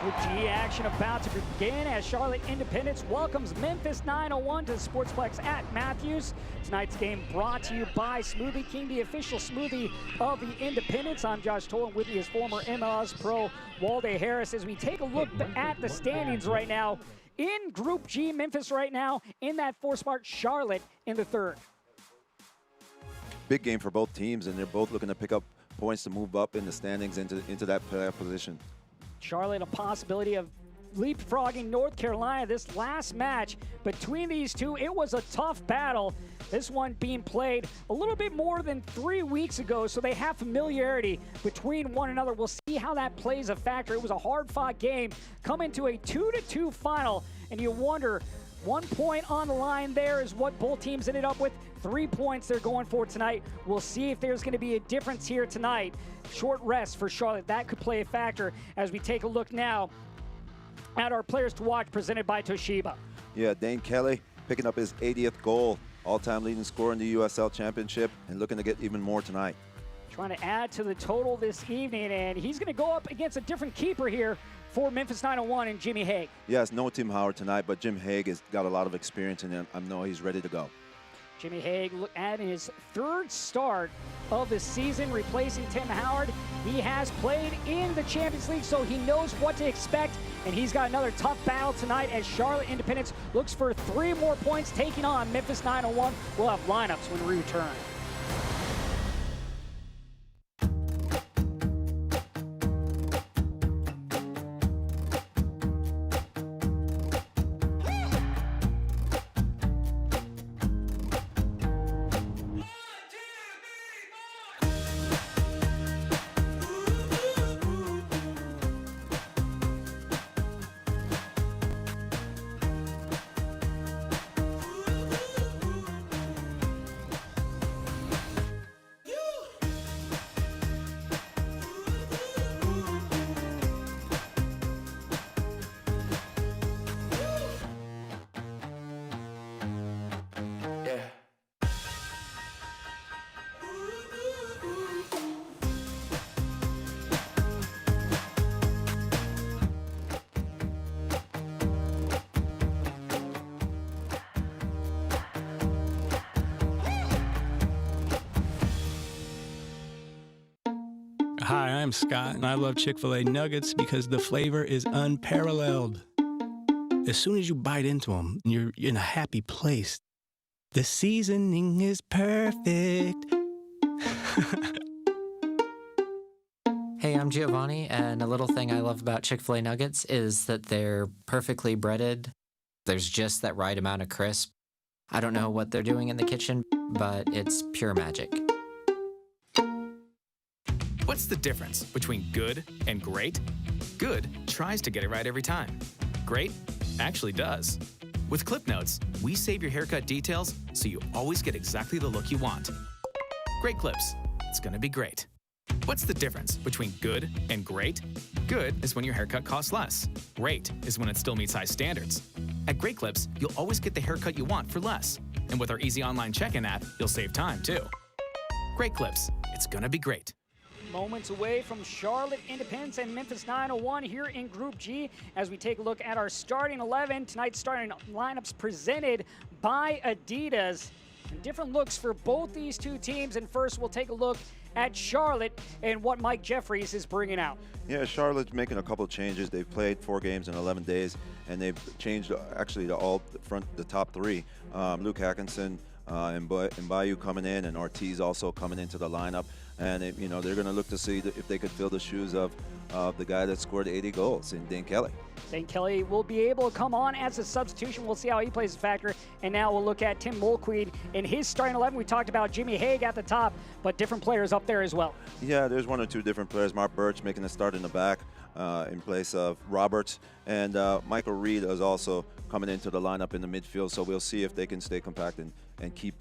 Group G action about to begin as Charlotte Independence welcomes Memphis 901 to the Sportsplex at Matthews. Tonight's game brought to you by Smoothie King, the official smoothie of the Independence. I'm Josh Tolan. With me is former MLS pro Walde Harris as we take a look at the standings right now. In Group G, Memphis right now in that fourth spot, Charlotte in the third. Big game for both teams, and they're both looking to pick up points to move up in the standings into that playoff position. Charlotte, a possibility of leapfrogging North Carolina. This last match between these two, it was a tough battle. This one being played a little bit more than 3 weeks ago, so they have familiarity between one another. We'll see how that plays a factor. It was a hard-fought game, coming to a 2-2 final, and you wonder, 1 point on the line there is what both teams ended up with. 3 points they're going for tonight. We'll see if there's going to be a difference here tonight. Short rest for Charlotte. That could play a factor as we take a look now at our players to watch presented by Toshiba. Yeah, Dane Kelly picking up his 80th goal, all-time leading scorer in the USL Championship, and looking to get even more tonight. Trying to add to the total this evening, and he's going to go up against a different keeper here for Memphis 901 and Jimmy Hague. Yes, no Tim Howard tonight, but Jim Hague has got a lot of experience in him. I know he's ready to go. Jimmy Hague adding his third start of the season, replacing Tim Howard. He has played in the Champions League, so he knows what to expect, and he's got another tough battle tonight as Charlotte Independence looks for 3 more points, taking on Memphis 901. We'll have lineups when we return. Hi, I'm Scott, and I love Chick-fil-A nuggets because the flavor is unparalleled. As soon as you bite into them, you're in a happy place. The seasoning is perfect. Hey, I'm Giovanni, and a little thing I love about Chick-fil-A nuggets is that they're perfectly breaded. There's just that right amount of crisp. I don't know what they're doing in the kitchen, but it's pure magic. What's the difference between good and great? Good tries to get it right every time. Great actually does. With Clip Notes, we save your haircut details so you always get exactly the look you want. Great clips. It's gonna be great. What's the difference between good and great? Good is when your haircut costs less. Great is when it still meets high standards. At Great Clips, you'll always get the haircut you want for less. And with our easy online check-in app, you'll save time too. Great Clips. It's gonna be great. Moments away from Charlotte Independence and Memphis 901 here in Group G as we take a look at our starting 11. Tonight's starting lineups presented by Adidas. And different looks for both these two teams. And first, we'll take a look at Charlotte and what Mike Jeffries is bringing out. Yeah, Charlotte's making a couple of changes. They've played 4 games in 11 days, and they've changed actually the top 3. Luke Hackinson and Bayou coming in, and Ortiz also coming into the lineup. And they're going to look to see if they could fill the shoes of the guy that scored 80 goals in Dane Kelly. Dane Kelly will be able to come on as a substitution. We'll see how he plays a factor. And now we'll look at Tim Mulqueen in his starting 11. We talked about Jimmy Hague at the top, but different players up there as well. Yeah, there's 1 or 2 different players. Mark Birch making a start in the back in place of Roberts. And Michael Reed is also coming into the lineup in the midfield. So we'll see if they can stay compact and keep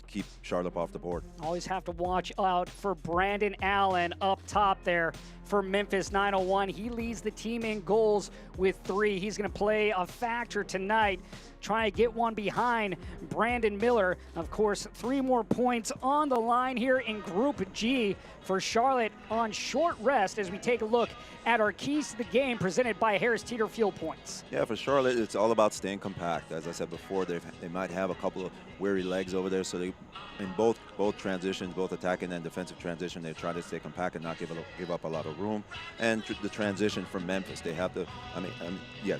Charlotte off the board. Always have to watch out for Brandon Allen up top there for Memphis 901. He leads the team in goals with 3. He's going to play a factor tonight, try to get one behind Brandon Miller. Of course, 3 more points on the line here in Group G for Charlotte on short rest as we take a look at our keys to the game presented by Harris Teeter Fuel Points. Yeah, for Charlotte, it's all about staying compact. As I said before, they might have a couple of weary legs over there, so they, in both transitions, both attacking and defensive transition, they try to stay compact and not give up a lot of room. And the transition from Memphis, they have to,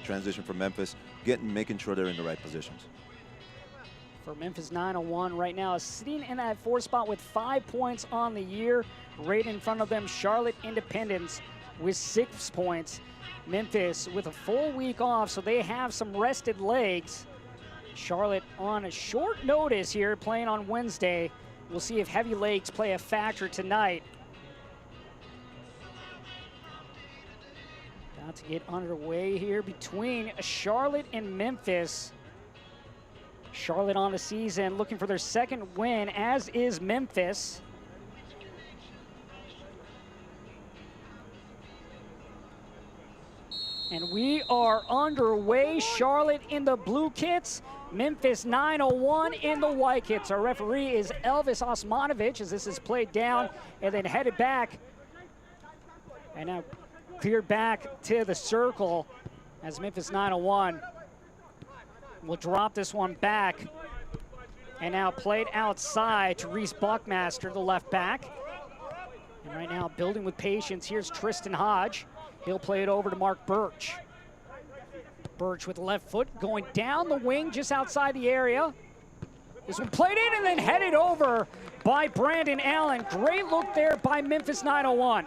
transition from Memphis, making sure they're in the right positions. For Memphis 901 right now is sitting in that 4th spot with 5 points on the year. Right in front of them, Charlotte Independence with 6 points. Memphis with a full week off, so they have some rested legs. Charlotte on a short notice here, playing on Wednesday. We'll see if heavy legs play a factor tonight. About to get underway here between Charlotte and Memphis. Charlotte on the season looking for their 2nd win, as is Memphis. And we are underway. Charlotte in the blue kits, Memphis 901 in the white kits. Our referee is Elvis Osmanovic as this is played down and then headed back. And now cleared back to the circle as Memphis 901 will drop this one back. And now played outside to Reese Buckmaster, the left back. And right now building with patience, here's Tristan Hodge. He'll play it over to Mark Birch. Birch with the left foot going down the wing just outside the area. This one played in and then headed over by Brandon Allen. Great look there by Memphis 901.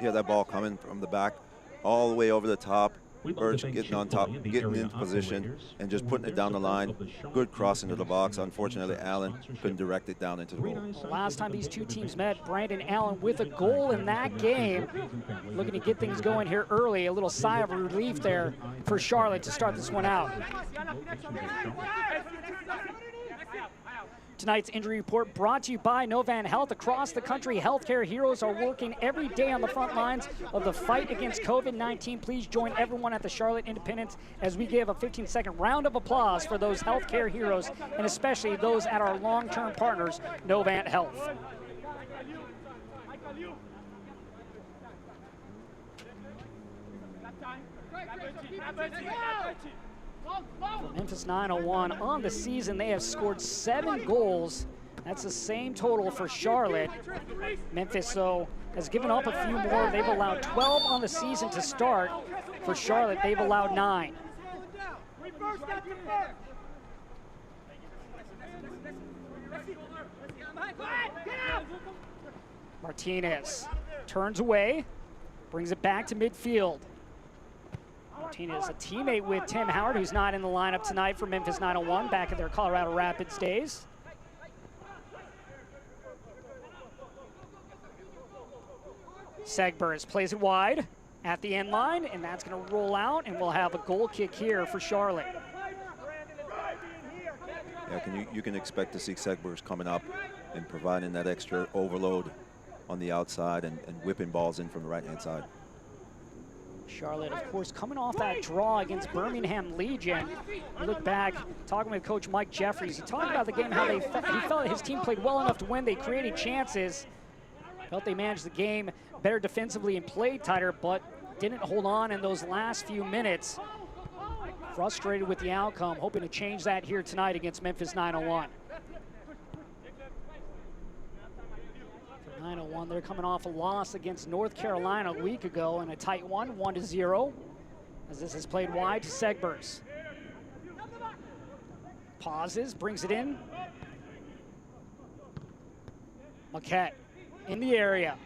Yeah, that ball coming from the back all the way over the top. Birch getting on top, getting into position, and just putting it down the line. Good cross into the box. Unfortunately, Allen couldn't direct it down into the goal. Last time these two teams met, Brandon Allen with a goal in that game. Looking to get things going here early. A little sigh of relief there for Charlotte to start this one out. Tonight's injury report brought to you by Novan Health. Across the country, healthcare heroes are working every day on the front lines of the fight against COVID-19. Please join everyone at the Charlotte Independence as we give a 15-second round of applause for those healthcare heroes, and especially those at our long-term partners, Novan Health. For Memphis 901 on the season, they have scored 7 goals. That's the same total for Charlotte. Memphis, though, has given up a few more. They've allowed 12 on the season to start. For Charlotte, they've allowed 9. Martinez turns away, brings it back to midfield. Martinez, a teammate with Tim Howard, who's not in the lineup tonight for Memphis 901, back at their Colorado Rapids days. Segburz plays it wide at the end line, and that's going to roll out, and we'll have a goal kick here for Charlotte. Yeah, you can expect to see Segburz coming up and providing that extra overload on the outside and whipping balls in from the right-hand side. Charlotte, of course, coming off that draw against Birmingham Legion. You look back, talking with Coach Mike Jeffries, he talked about the game, how he felt his team played well enough to win. They created chances, felt they managed the game better defensively and played tighter, but didn't hold on in those last few minutes. Frustrated with the outcome, hoping to change that here tonight against Memphis 901. 901, they're coming off a loss against North Carolina a week ago in a tight one, 1-0, as this is played wide to Segburz. Pauses, brings it in. Maquette in the area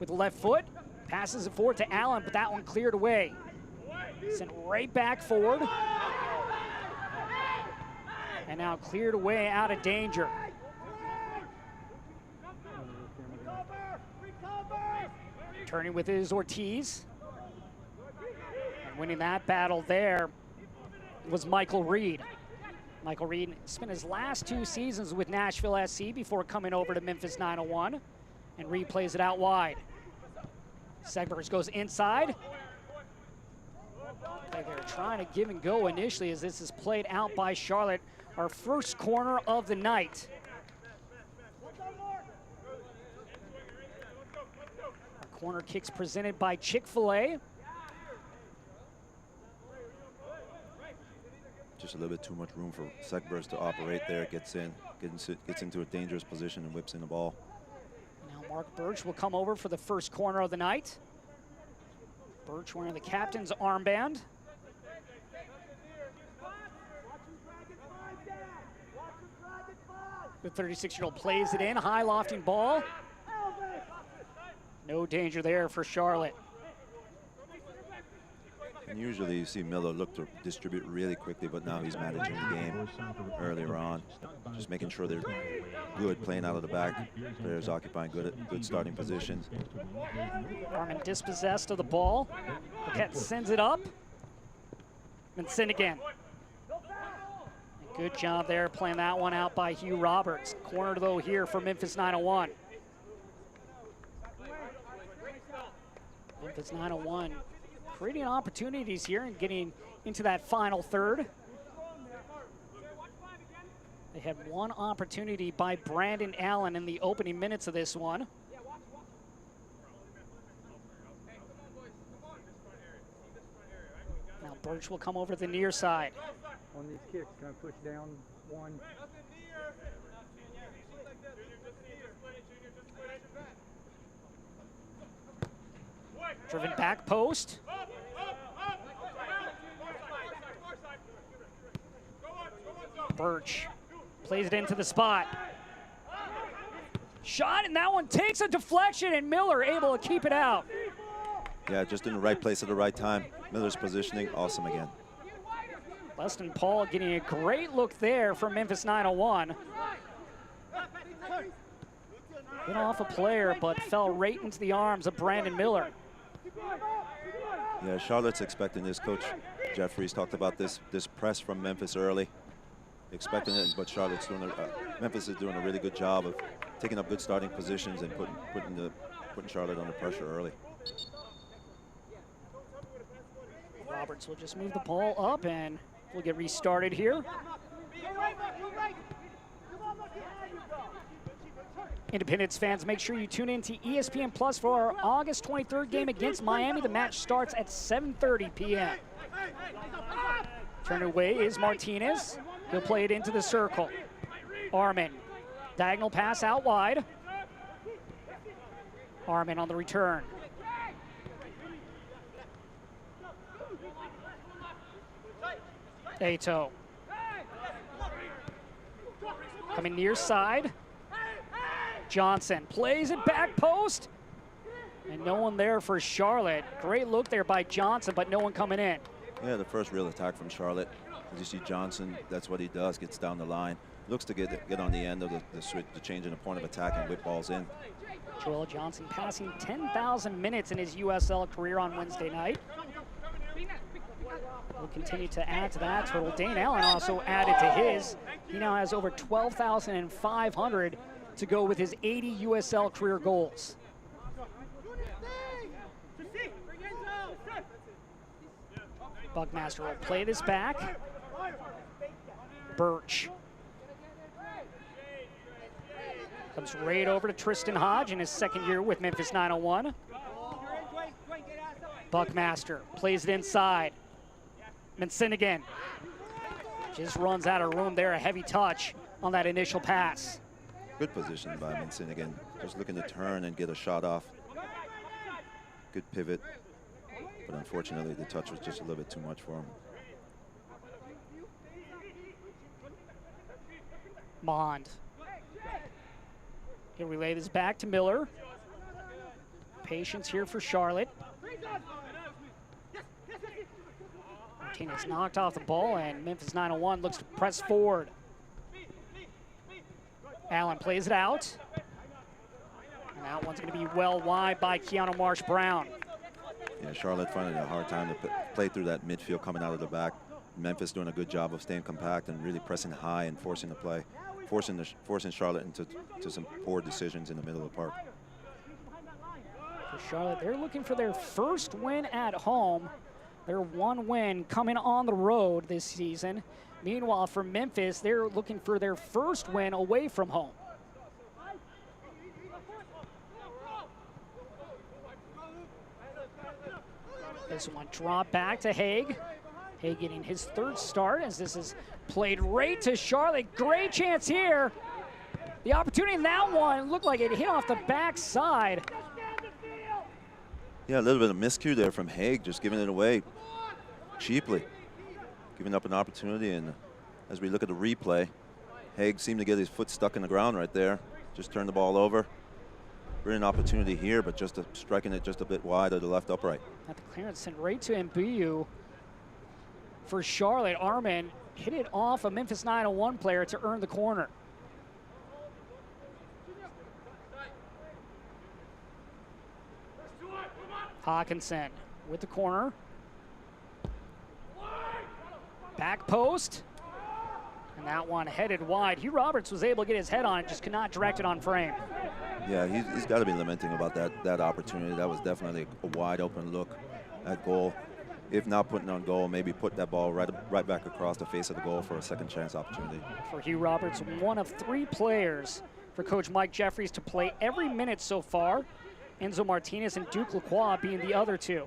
with the left foot, passes it forward to Allen, but that one cleared away. Sent right back forward. And now cleared away out of danger. Turning with his Ortiz. And winning that battle there was Michael Reed. Michael Reed spent his last 2 seasons with Nashville SC before coming over to Memphis 901. And Reed plays it out wide. Segbergs goes inside. They're trying to give and go initially as this is played out by Charlotte. Our first corner of the night. Our corner kicks presented by Chick-fil-A. Just a little bit too much room for Segbergs to operate there. Gets into a dangerous position and whips in the ball. Now Mark Birch will come over for the first corner of the night. Birch wearing the captain's armband. The 36-year-old plays it in, high lofting ball. No danger there for Charlotte. And usually you see Miller look to distribute really quickly, but now he's managing the game earlier on. Just making sure they're good, playing out of the back. Players occupying good starting positions. Armin dispossessed of the ball. Paquette sends it up. And send again. Good job there playing that one out by Hugh Roberts. Corner though here for Memphis 901. Memphis 901 creating opportunities here and getting into that final third. They had one opportunity by Brandon Allen in the opening minutes of this one. Now Birch will come over to the near side. On these kicks, can I push down one? Driven back post. Birch plays it into the spot. Shot, and that one takes a deflection, and Miller able to keep it out. Yeah, just in the right place at the right time. Miller's positioning, awesome again. Weston Paul getting a great look there from Memphis 901. Hit off a player, but fell right into the arms of Brandon Miller. Yeah, Charlotte's expecting this. Coach Jeffries talked about this press from Memphis early. Expecting it, but Charlotte's doing Memphis is doing a really good job of taking up good starting positions and putting Charlotte under pressure early. Roberts will just move the ball up and we'll get restarted here. Independence fans, make sure you tune in to ESPN Plus for our August 23rd game against Miami. The match starts at 7:30 p.m. Turn away is Martinez. He'll play it into the circle. Armin, diagonal pass out wide. Armin on the return. Ato. Coming near side. Johnson plays it back post. And no one there for Charlotte. Great look there by Johnson, but no one coming in. Yeah, the first real attack from Charlotte. As you see Johnson, that's what he does, gets down the line. Looks to get on the end of the switch, the change in the point of attack and whip balls in. Joel Johnson passing 10,000 minutes in his USL career on Wednesday night. We'll continue to add to that total. Dane Allen also added to his. He now has over 12,500 to go with his 80 USL career goals. Buckmaster will play this back. Birch. Comes right over to Tristan Hodge in his second year with Memphis 901. Buckmaster plays it inside. Again. Just runs out of room there, a heavy touch on that initial pass. Good position by again. Just looking to turn and get a shot off. Good pivot. But unfortunately, the touch was just a little bit too much for him. Mond. He'll relay this back to Miller. Patience here for Charlotte. Martinez knocked off the ball, and Memphis 901 looks to press forward. Allen plays it out. And that one's going to be well wide by Keanu Marsh-Brown. Yeah, Charlotte finding a hard time to play through that midfield coming out of the back. Memphis doing a good job of staying compact and really pressing high and forcing the play, forcing Charlotte into some poor decisions in the middle of the park. For Charlotte, they're looking for their first win at home. Their one win coming on the road this season. Meanwhile, for Memphis, they're looking for their first win away from home. This one dropped back to Haig. Haig getting his third start as this is played right to Charlotte. Great chance here. The opportunity in that one looked like it hit off the backside. Yeah, a little bit of miscue there from Haig, just giving it away cheaply. Giving up an opportunity, and as we look at the replay, Haig seemed to get his foot stuck in the ground right there. Just turned the ball over. Brilliant opportunity here, but just striking it just a bit wide of the left upright. At the clearance sent right to Mbu. For Charlotte, Armin hit it off a Memphis 901 player to earn the corner. Hawkinson with the corner. Back post. And that one headed wide. Hugh Roberts was able to get his head on it, just could not direct it on frame. Yeah, he's got to be lamenting about that opportunity. That was definitely a wide open look at goal. If not putting on goal, maybe put that ball right back across the face of the goal for a second chance opportunity. For Hugh Roberts, one of 3 players for Coach Mike Jeffries to play every minute so far. Enzo Martinez and Duke Lacroix being the other 2.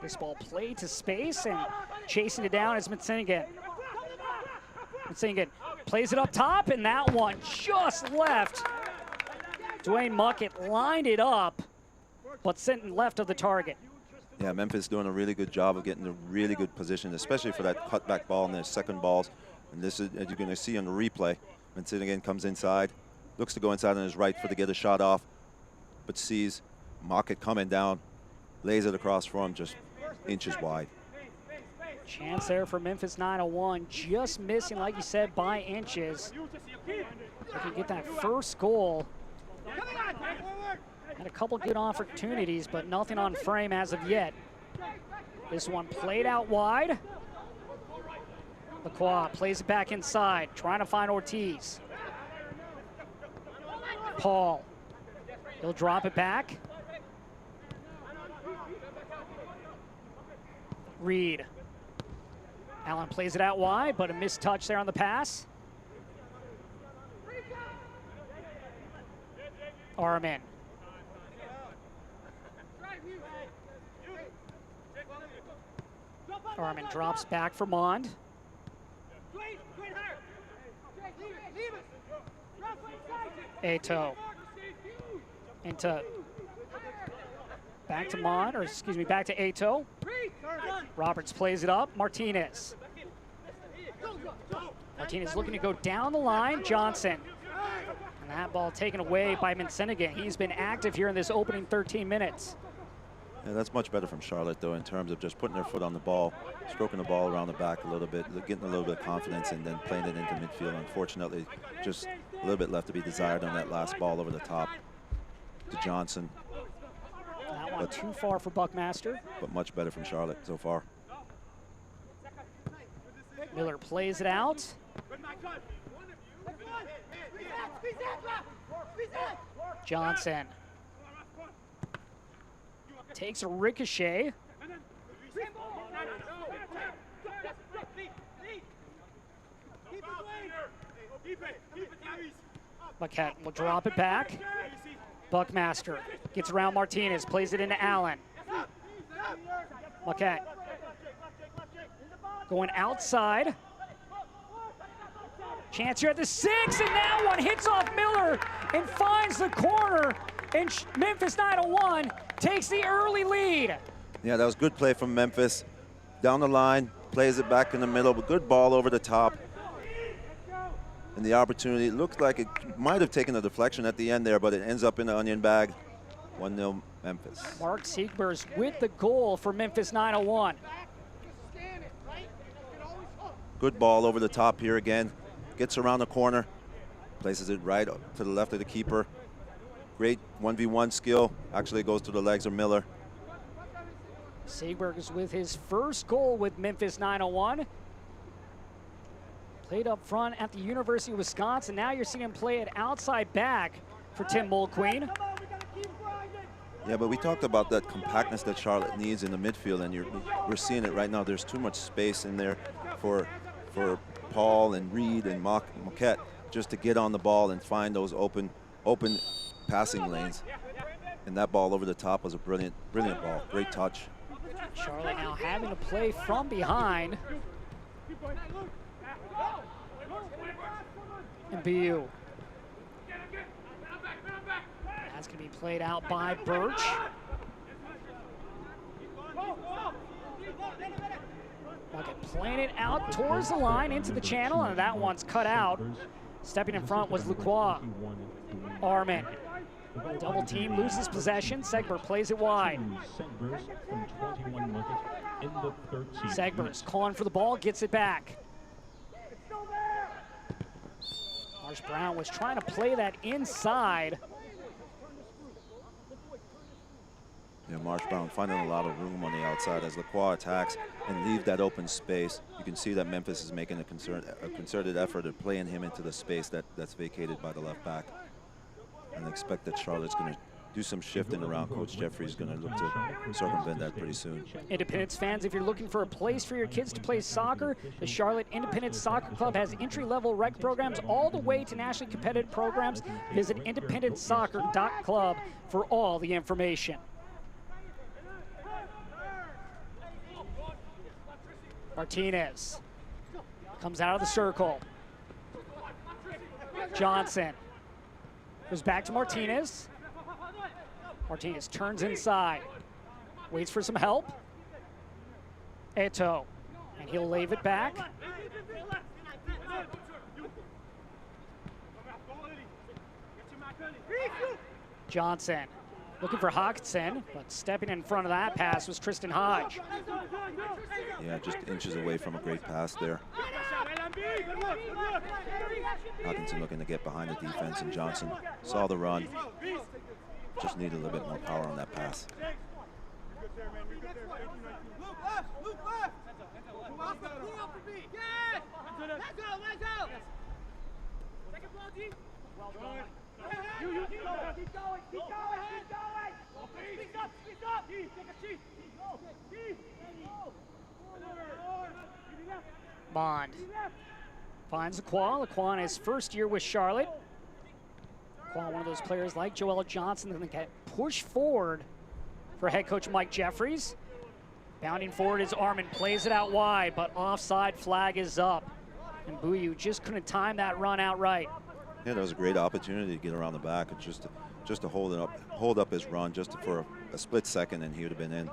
This ball played to space and chasing it down is Mitsingen. Mitsingen plays it up top, and that one just left. Dwayne Muckett lined it up, but sent left of the target. Yeah, Memphis doing a really good job of getting a really good position, especially for that cutback ball and their second balls. And this is, as you're going to see on the replay, Mitsingen comes inside, looks to go inside on his right foot to get a shot off, but sees Muckett coming down, lays it across for him, just inches wide. Chance there for Memphis 901, just missing, like you said, by inches. If you get that first goal, had a couple good opportunities, but nothing on frame as of yet. This one played out wide. Lacroix plays it back inside, trying to find Ortiz. Paul, he'll drop it back. Reed. Allen plays it out wide, but a missed touch there on the pass. Armin. Armin drops back for Mond. Ato. Into back to Mond, or excuse me, back to Ato. Roberts plays it up. Martinez. Martinez looking to go down the line. Johnson. And that ball taken away by Mitsingen. He's been active here in this opening 13 minutes. Yeah, that's much better from Charlotte, though, in terms of just putting their foot on the ball, stroking the ball around the back a little bit, getting a little bit of confidence, and then playing it into midfield. Unfortunately, just a little bit left to be desired on that last ball over the top to Johnson. That one too far for Buckmaster. But much better from Charlotte so far. Miller plays it out. Johnson takes a ricochet. Buckhead will drop it back. Buckmaster gets around Martinez, plays it into Allen. Buckhead going outside. Chance here at the 6, and that one hits off Miller and finds the corner, and Memphis 901 takes the early lead. Yeah, that was good play from Memphis. Down the line, plays it back in the middle, but good ball over the top. And the opportunity, it looked like it might have taken a deflection at the end there, but it ends up in the onion bag. 1-0 Memphis. Mark Siegbers with the goal for Memphis 901. Good ball over the top here again. Gets around the corner, places it right to the left of the keeper. Great 1v1 skill. Actually goes to the legs of Miller. Siegbers with his first goal with Memphis 901. Played up front at the University of Wisconsin. Now you're seeing him play it outside back for Tim Mulqueen. Yeah, but we talked about that compactness that Charlotte needs in the midfield, and we're seeing it right now. There's too much space in there for Paul and Reed and Moquette just to get on the ball and find those open passing lanes. And that ball over the top was a brilliant ball. Great touch. Charlotte now having to play from behind. And BU. That's going to be played out by Birch. Bucket playing it out towards the line into the channel, and that one's cut out. Stepping in front was Lacroix. Armin. Double team, loses possession. Segbert plays it wide. Segbert calling for the ball, gets it back. Marsh Brown was trying to play that inside. Yeah, Marsh Brown finding a lot of room on the outside as Lacroix attacks and leave that open space. You can see that Memphis is making a concerted effort at playing him into the space that's vacated by the left back. And I expect that Charlotte's going to do some shifting around. Coach Jeffrey's going to look to circumvent that pretty soon. Independence fans, if you're looking for a place for your kids to play soccer, the Charlotte Independence Soccer Club has entry-level rec programs all the way to nationally competitive programs. Visit independencesoccer.club for all the information. Martinez comes out of the circle. Johnson goes back to Martinez. Martinez turns inside, waits for some help. Eto, and he'll leave it back. Johnson looking for Hawkinson, but stepping in front of that pass was Tristan Hodge. Yeah, just inches away from a great pass there. Hawkinson looking to get behind the defense, and Johnson saw the run. Just needed a little bit more power on that pass. Bond finds Lacroix. Lacroix in his first year with Charlotte. Lacroix, one of those players like Joel Johnson that can get pushed forward for head coach Mike Jeffries. Bounding forward is Armin, plays it out wide, but offside flag is up. And Buyu just couldn't time that run out right. Yeah, that was a great opportunity to get around the back and just to hold up his run just for a split second, and he would have been in.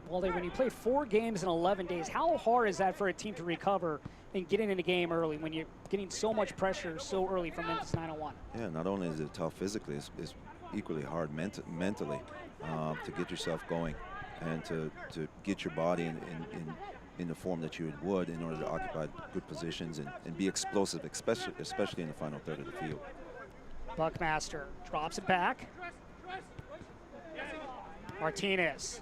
Well, when you play 4 games in 11 days, how hard is that for a team to recover and get in the game early when you're getting so much pressure so early from Memphis 901? Yeah, not only is it tough physically, it's equally hard mentally to get yourself going and to get your body in the form that you would in order to occupy good positions and be explosive, especially in the final third of the field. Buckmaster drops it back. Martinez.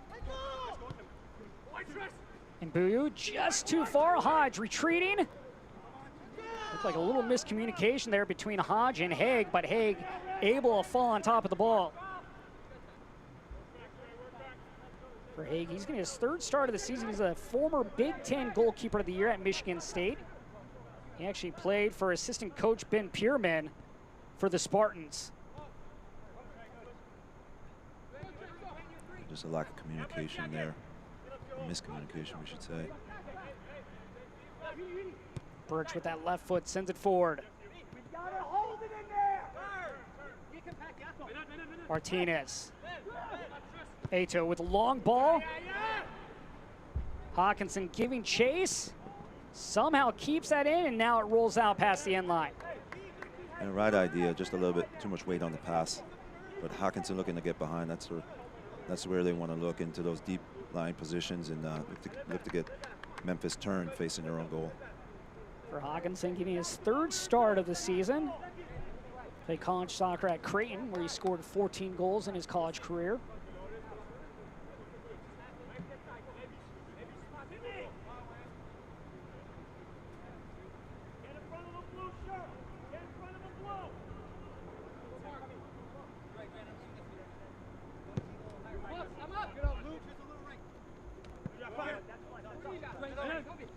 And Buyu just too far. Hodge retreating. Looked like a little miscommunication there between Hodge and Haig, but Haig able to fall on top of the ball. For Haig, he's getting his 3rd start of the season. He's a former Big Ten goalkeeper of the year at Michigan State. He actually played for assistant coach Ben Pierman for the Spartans. Just a lack of communication there. Miscommunication, we should say. Birch with that left foot sends it forward. Martinez. Eto with a long ball. Hawkinson giving chase. Somehow keeps that in, and now it rolls out past the end line. And right idea, just a little bit too much weight on the pass. But Hawkinson looking to get behind. That's where they want to look into those deep line positions and look to get Memphis turned facing their own goal. For Hawkinson, getting his 3rd start of the season. Played college soccer at Creighton, where he scored 14 goals in his college career.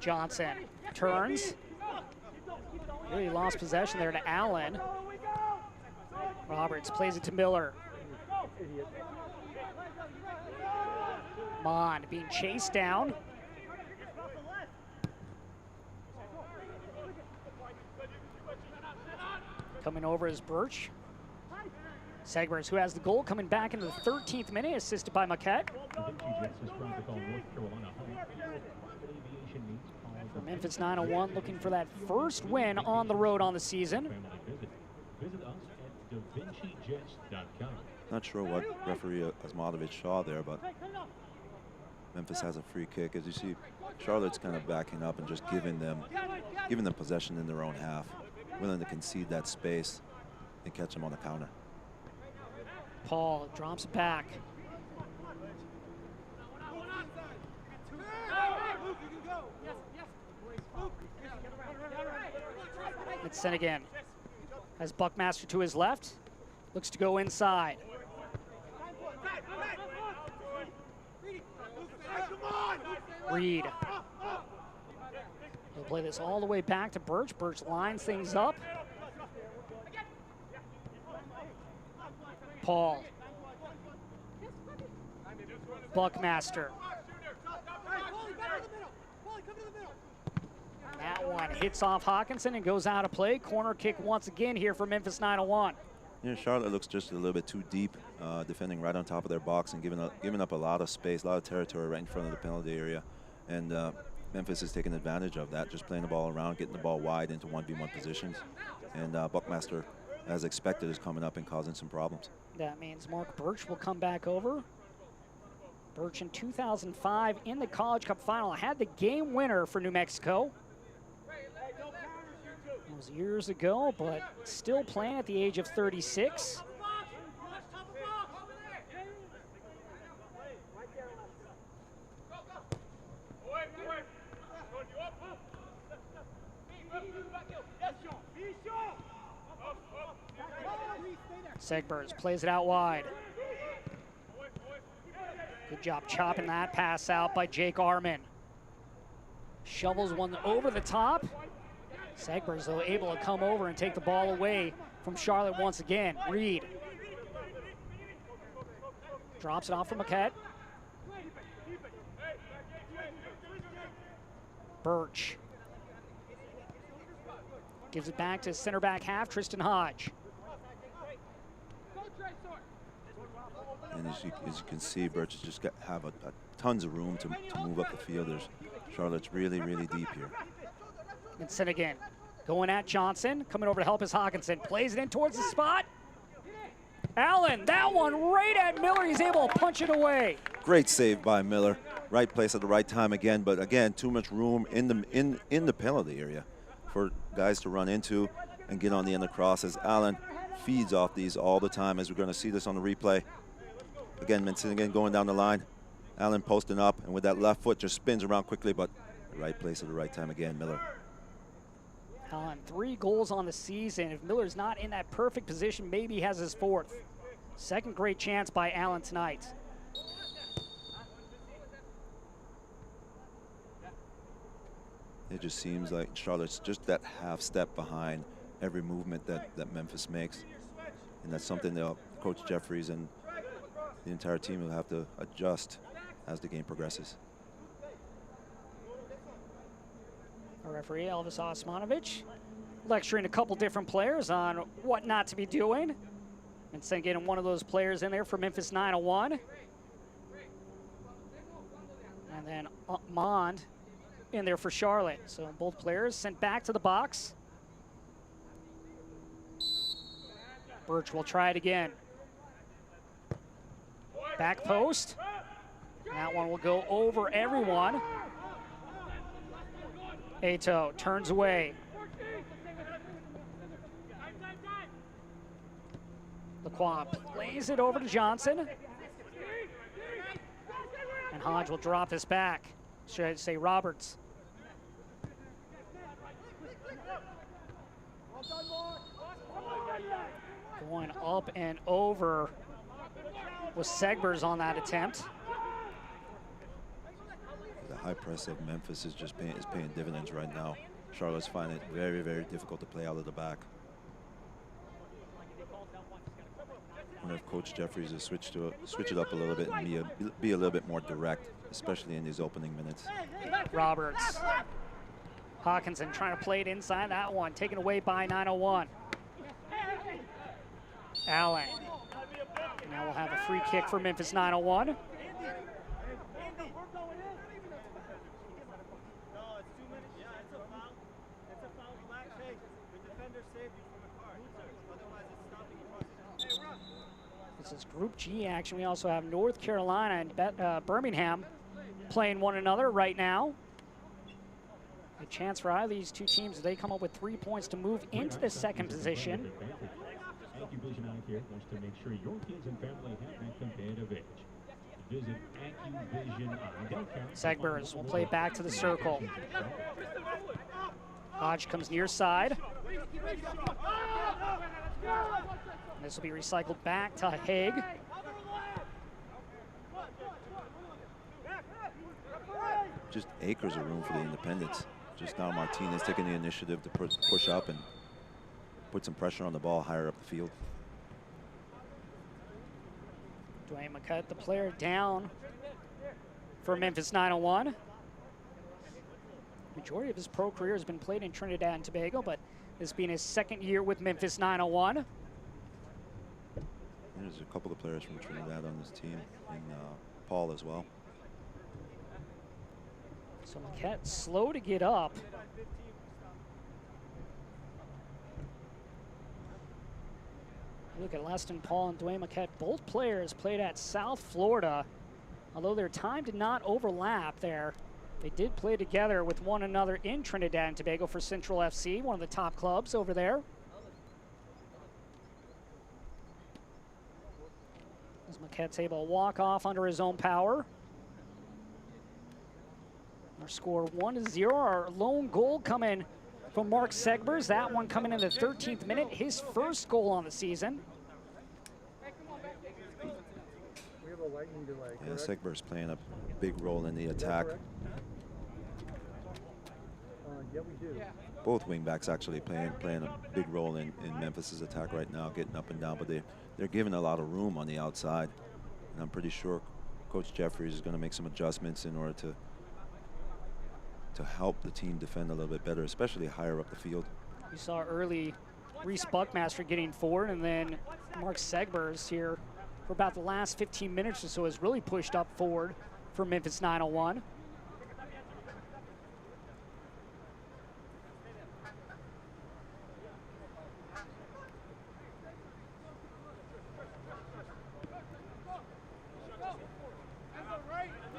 Johnson turns. Really lost possession there to Allen. Roberts plays it to Miller. Mond being chased down. Coming over is Birch. Segbers, who has the goal, coming back into the 13th minute, assisted by Maquette. For Memphis 901, looking for that first win on the road on the season. Not sure what referee Osmanovic saw there, but Memphis has a free kick. As you see, Charlotte's kind of backing up and just giving them possession in their own half, willing to concede that space and catch them on the counter. Paul drops back. It's sent again. Has Buckmaster to his left. Looks to go inside. Reed. He'll play this all the way back to Birch. Birch lines things up. Paul. Buckmaster. That one hits off Hawkinson and goes out of play. Corner kick once again here for Memphis 901. Yeah, Charlotte looks just a little bit too deep, defending right on top of their box and giving up a lot of space, a lot of territory right in front of the penalty area. And Memphis is taking advantage of that, just playing the ball around, getting the ball wide into 1v1 positions. And Buckmaster, as expected, is coming up and causing some problems. That means Mark Birch will come back over. Birch in 2005 in the College Cup final had the game winner for New Mexico. It was years ago, but still playing at the age of 36. Segbers plays it out wide. Good job chopping that pass out by Jake Arman. Shovels one over the top. Segbers, though, able to come over and take the ball away from Charlotte once again. Reed. Drops it off for Maquette. Birch. Gives it back to center back half, Tristan Hodge. And as you can see, Birch has just have tons of room to move up the field. Charlotte's really, really deep here. And Finnegan going at Johnson, coming over to help his Hawkinson. Plays it in towards the spot. Allen, that one right at Miller. He's able to punch it away. Great save by Miller. Right place at the right time again, but again, too much room in the penalty area for guys to run into and get on the end of crosses. Allen feeds off these all the time, as we're going to see this on the replay. Again, Finnegan going down the line. Allen posting up, and with that left foot just spins around quickly, but the right place at the right time again, Miller. Allen, 3 goals on the season. If Miller's not in that perfect position, maybe he has his 4th. Second great chance by Allen tonight. It just seems like Charlotte's just that half step behind every movement that Memphis makes. And that's something that Coach Jeffries and the entire team will have to adjust as the game progresses. Our referee, Elvis Osmanovic, lecturing a couple different players on what not to be doing. And then getting one of those players in there for Memphis 901. And then Mond in there for Charlotte. So both players sent back to the box. Birch will try it again. Back post. That one will go over everyone. Ato turns away. Lacroix plays it over to Johnson. And Hodge will drop this back. Should I say Roberts? Going up and over was Segbers on that attempt. The high press of Memphis is just paying dividends right now. Charlotte's finding it very, very difficult to play out of the back. I wonder if Coach Jeffries has switch it up a little bit and be a little bit more direct, especially in these opening minutes. Roberts. Hawkinson trying to play it inside that one, taken away by 901. Allen. Now we'll have a free kick for Memphis 901. This is Group G action. We also have North Carolina and Birmingham playing one another right now. A chance for either of these two teams, they come up with 3 points to move into the second position. AccuVision Eye Care wants to make sure your kids and family have that competitive edge. Visit AccuVision Eye. Segbers will play it back to the circle. Hodge comes near side. This will be recycled back to Haig. Just acres of room for the independents. Just now Martinez taking the initiative to push up and put some pressure on the ball higher up the field. Dwayne McCut, the player down for Memphis 901. Majority of his pro career has been played in Trinidad and Tobago, but this being his second year with Memphis 901. There's a couple of players from Trinidad on this team, and Paul as well. So Marquette slow to get up. Look at Leston Paul and Dwayne Marquette. Both players played at South Florida. Although their time did not overlap there, they did play together with one another in Trinidad and Tobago for Central FC, one of the top clubs over there. As Marquette's able to walk off under his own power. Our score 1-0. Our lone goal coming from Mark Segbers. That one coming in the 13th minute. His first goal on the season. We have a lightning delay. Yeah, Segbers playing a big role in the attack. Yeah, we do. Both wingbacks actually playing a big role in Memphis's attack right now, getting up and down, but they're giving a lot of room on the outside. And I'm pretty sure Coach Jeffries is going to make some adjustments in order to help the team defend a little bit better, especially higher up the field. We saw early Reese Buckmaster getting forward, and then Mark Segbers here for about the last 15 minutes or so has really pushed up forward for Memphis 901.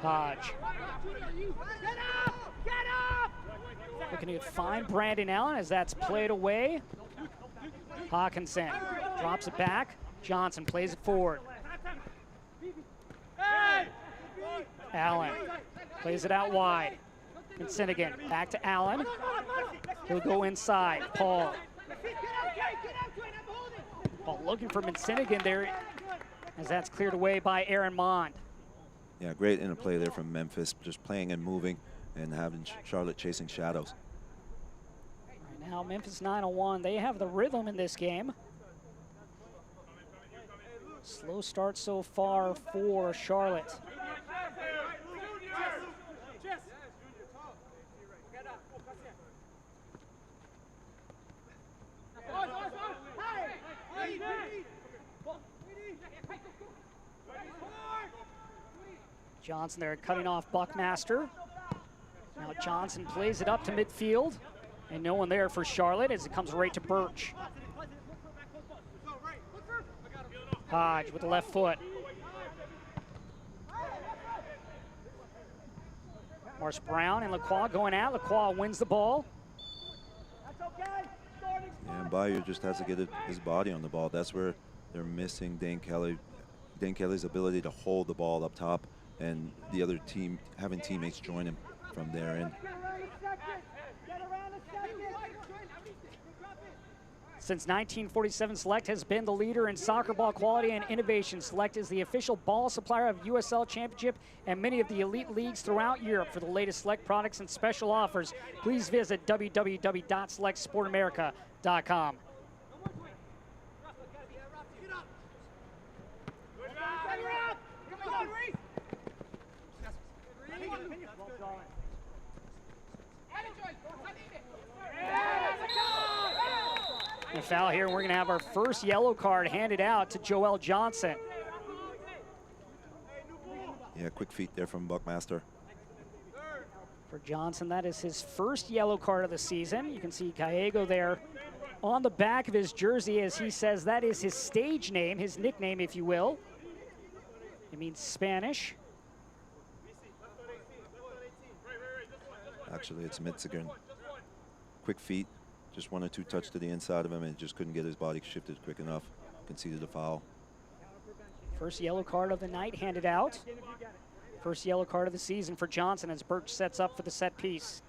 Hodge. Looking to find Brandon Allen as that's played away. Hawkinson drops it back. Johnson plays it forward. Allen plays it out wide. And Finnegan back to Allen. He'll go inside. Paul looking for Finnegan there as that's cleared away by Aaron Mond. Yeah, great interplay there from Memphis, just playing and moving and having Charlotte chasing shadows. Right now, Memphis 901, they have the rhythm in this game. Slow start so far for Charlotte. Johnson there cutting off Buckmaster. Now Johnson plays it up to midfield. And no one there for Charlotte as it comes right to Birch. Hodge with the left foot. Marsh Brown and Lacroix going out. Lacroix wins the ball. Yeah, and Bayou just has to get his body on the ball. That's where they're missing Dane Kelly. Dane Kelly's ability to hold the ball up top, and the other team having teammates join him from there in. Since 1947, Select has been the leader in soccer ball quality and innovation. Select is the official ball supplier of USL Championship and many of the elite leagues throughout Europe. For the latest Select products and special offers, please visit www.selectsportamerica.com. A foul here, and we're going to have our first yellow card handed out to Joel Johnson. Yeah, quick feet there from Buckmaster. For Johnson, that is his first yellow card of the season. You can see Gallego there on the back of his jersey, as he says that is his stage name, his nickname, if you will. It means Spanish. Actually, it's Mitzigan. Quick feet. Just 1 or 2 touch to the inside of him and just couldn't get his body shifted quick enough. Conceded a foul. First yellow card of the night handed out. First yellow card of the season for Johnson as Birch sets up for the set piece.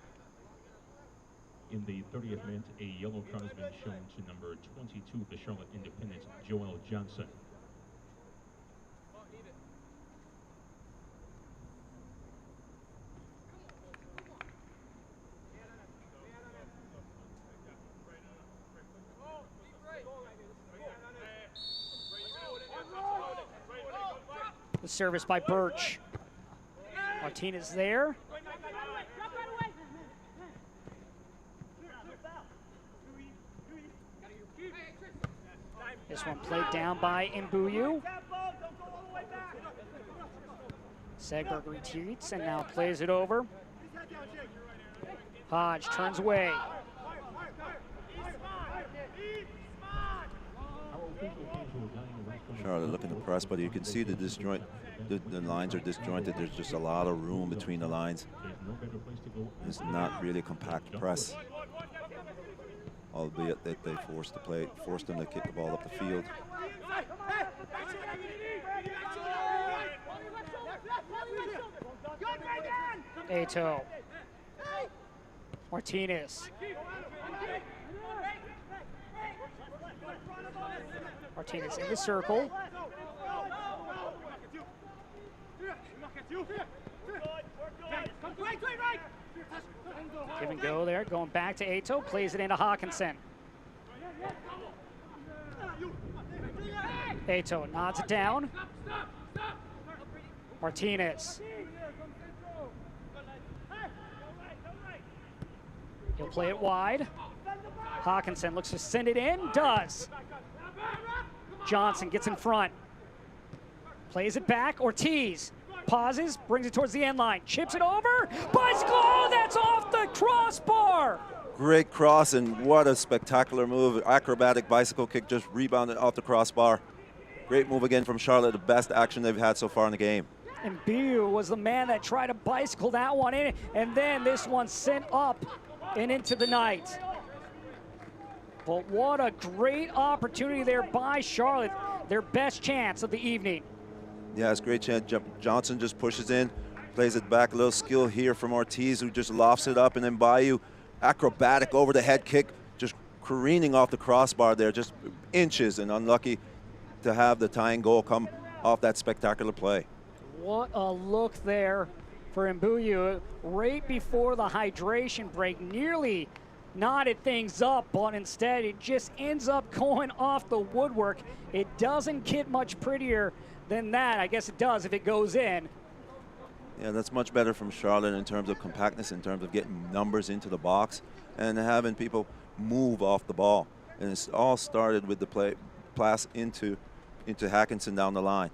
In the 30th minute, a yellow card has been shown to number 22 of the Charlotte Independent, Joel Johnson. The service by Birch. Martinez there. This one played down by Mbuyu. Segberg retreats and now plays it over. Hodge turns away. Charlotte looking to press, but you can see the disjoint. The lines are disjointed. There's just a lot of room between the lines. It's not really a compact press, albeit that they forced them to kick the ball up the field. Ato. Martinez. Martinez in the circle. Give and go there, going back to Ato, plays it into Hawkinson. Ato nods it down. Martinez. He'll play it wide. Hawkinson looks to send it in, does. Johnson gets in front. Plays it back, Ortiz. Pauses, brings it towards the end line, chips it over, bicycle, oh, that's off the crossbar! Great cross, and what a spectacular move. Acrobatic bicycle kick, just rebounded off the crossbar. Great move again from Charlotte, the best action they've had so far in the game. And Mbuyu was the man that tried to bicycle that one in, and then this one sent up and into the night. But what a great opportunity there by Charlotte, their best chance of the evening. Yeah, it's a great chance. Johnson just pushes in, plays it back. A little skill here from Ortiz, who just lofts it up, and then Bayou, acrobatic over the head kick, just careening off the crossbar there, just inches, and unlucky to have the tying goal come off that spectacular play. What a look there for Mbuyu right before the hydration break. Nearly knotted things up, but instead it just ends up going off the woodwork. It doesn't get much prettier than that. I guess it does if it goes in. Yeah, that's much better from Charlotte in terms of compactness, in terms of getting numbers into the box and having people move off the ball. And it's all started with the pass into Hackinson down the line.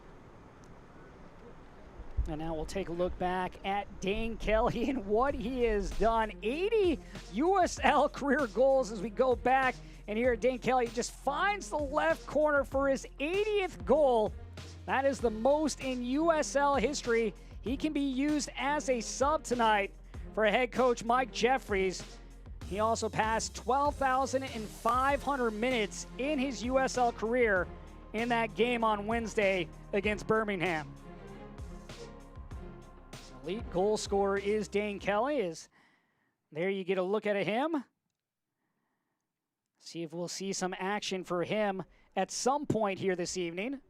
And now we'll take a look back at Dane Kelly and what he has done. 80 USL career goals as we go back. And here Dane Kelly just finds the left corner for his 80th goal. That is the most in USL history. He can be used as a sub tonight for head coach Mike Jeffries. He also passed 12,500 minutes in his USL career in that game on Wednesday against Birmingham. Elite goal scorer is Dane Kelly. There you get a look at him. See if we'll see some action for him at some point here this evening. And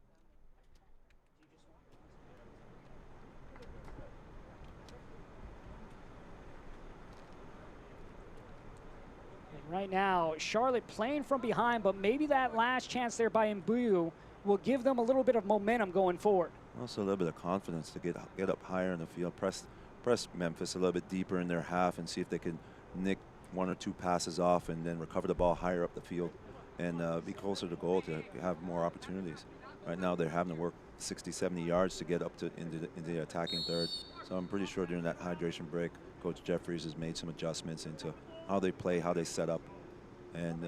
right now, Charlotte playing from behind, but maybe that last chance there by Mbuyu will give them a little bit of momentum going forward. Also a little bit of confidence to get up higher in the field, press Memphis a little bit deeper in their half and see if they can nick 1 or 2 passes off and then recover the ball higher up the field and be closer to goal to have more opportunities. Right now they're having to work 60, 70 yards to get up to into the attacking third. So I'm pretty sure during that hydration break, Coach Jeffries has made some adjustments into how they play, how they set up, and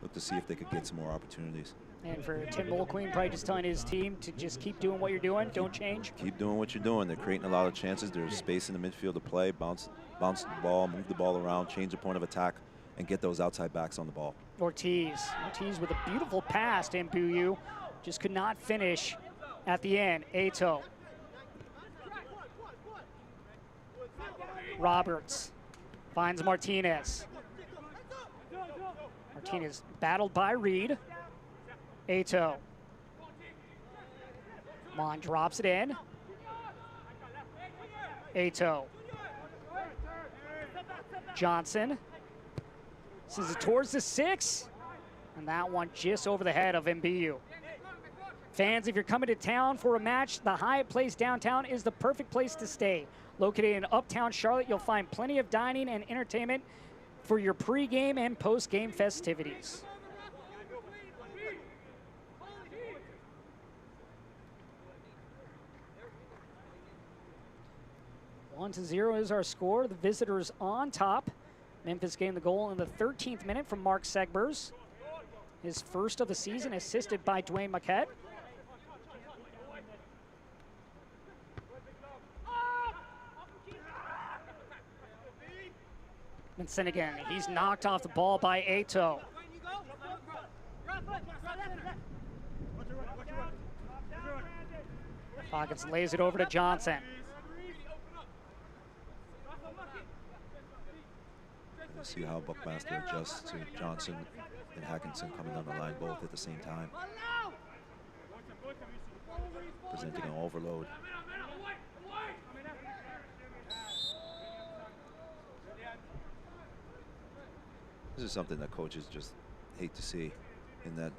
look to see if they could get some more opportunities. And for Tim Mulqueen, probably just telling his team to just keep doing what you're doing, don't change. Keep doing what you're doing. They're creating a lot of chances. There's space in the midfield to play, bounce the ball, move the ball around, change the point of attack, and get those outside backs on the ball. Ortiz with a beautiful pass to Mbuyu, just could not finish at the end. Ato. Roberts finds Martinez. Martinez battled by Reed. Ato. Mon drops it in. Ato. Johnson sends it towards the 6. And that one just over the head of Mbuyu. Fans, if you're coming to town for a match, the Hyatt Place downtown is the perfect place to stay. Located in uptown Charlotte, you'll find plenty of dining and entertainment for your pregame and postgame festivities. 1-0 is our score. The visitors on top. Memphis getting the goal in the 13th minute from Mark Segbers. His first of the season, assisted by Dwayne Maquette. Vincent again. He's knocked off the ball by Ato. Hawkins lays it over to Johnson. We'll see how Buckmaster adjusts to Johnson and Hackinson coming down the line both at the same time. Presenting an overload. This is something that coaches just hate to see, in that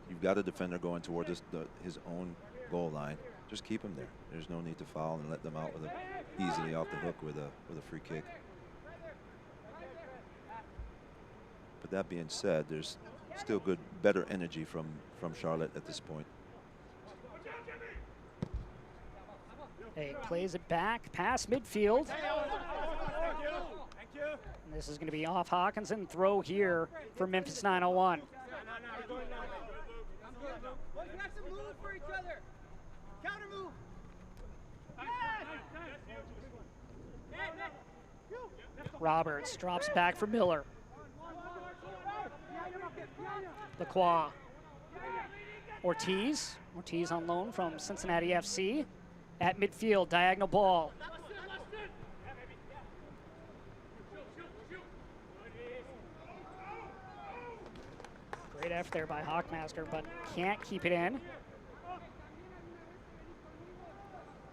you've got a defender going toward his own goal line. Just keep him there. There's no need to foul and let them out with easily off the hook with a free kick. But that being said, there's still better energy from Charlotte at this point. Hey, plays it back past midfield. And this is going to be off Hawkinson. Throw here for Memphis 901. Roberts drops back for Miller. Lacroix. Ortiz on loan from Cincinnati FC. At midfield, diagonal ball. Great effort there by Hawkmaster, but can't keep it in.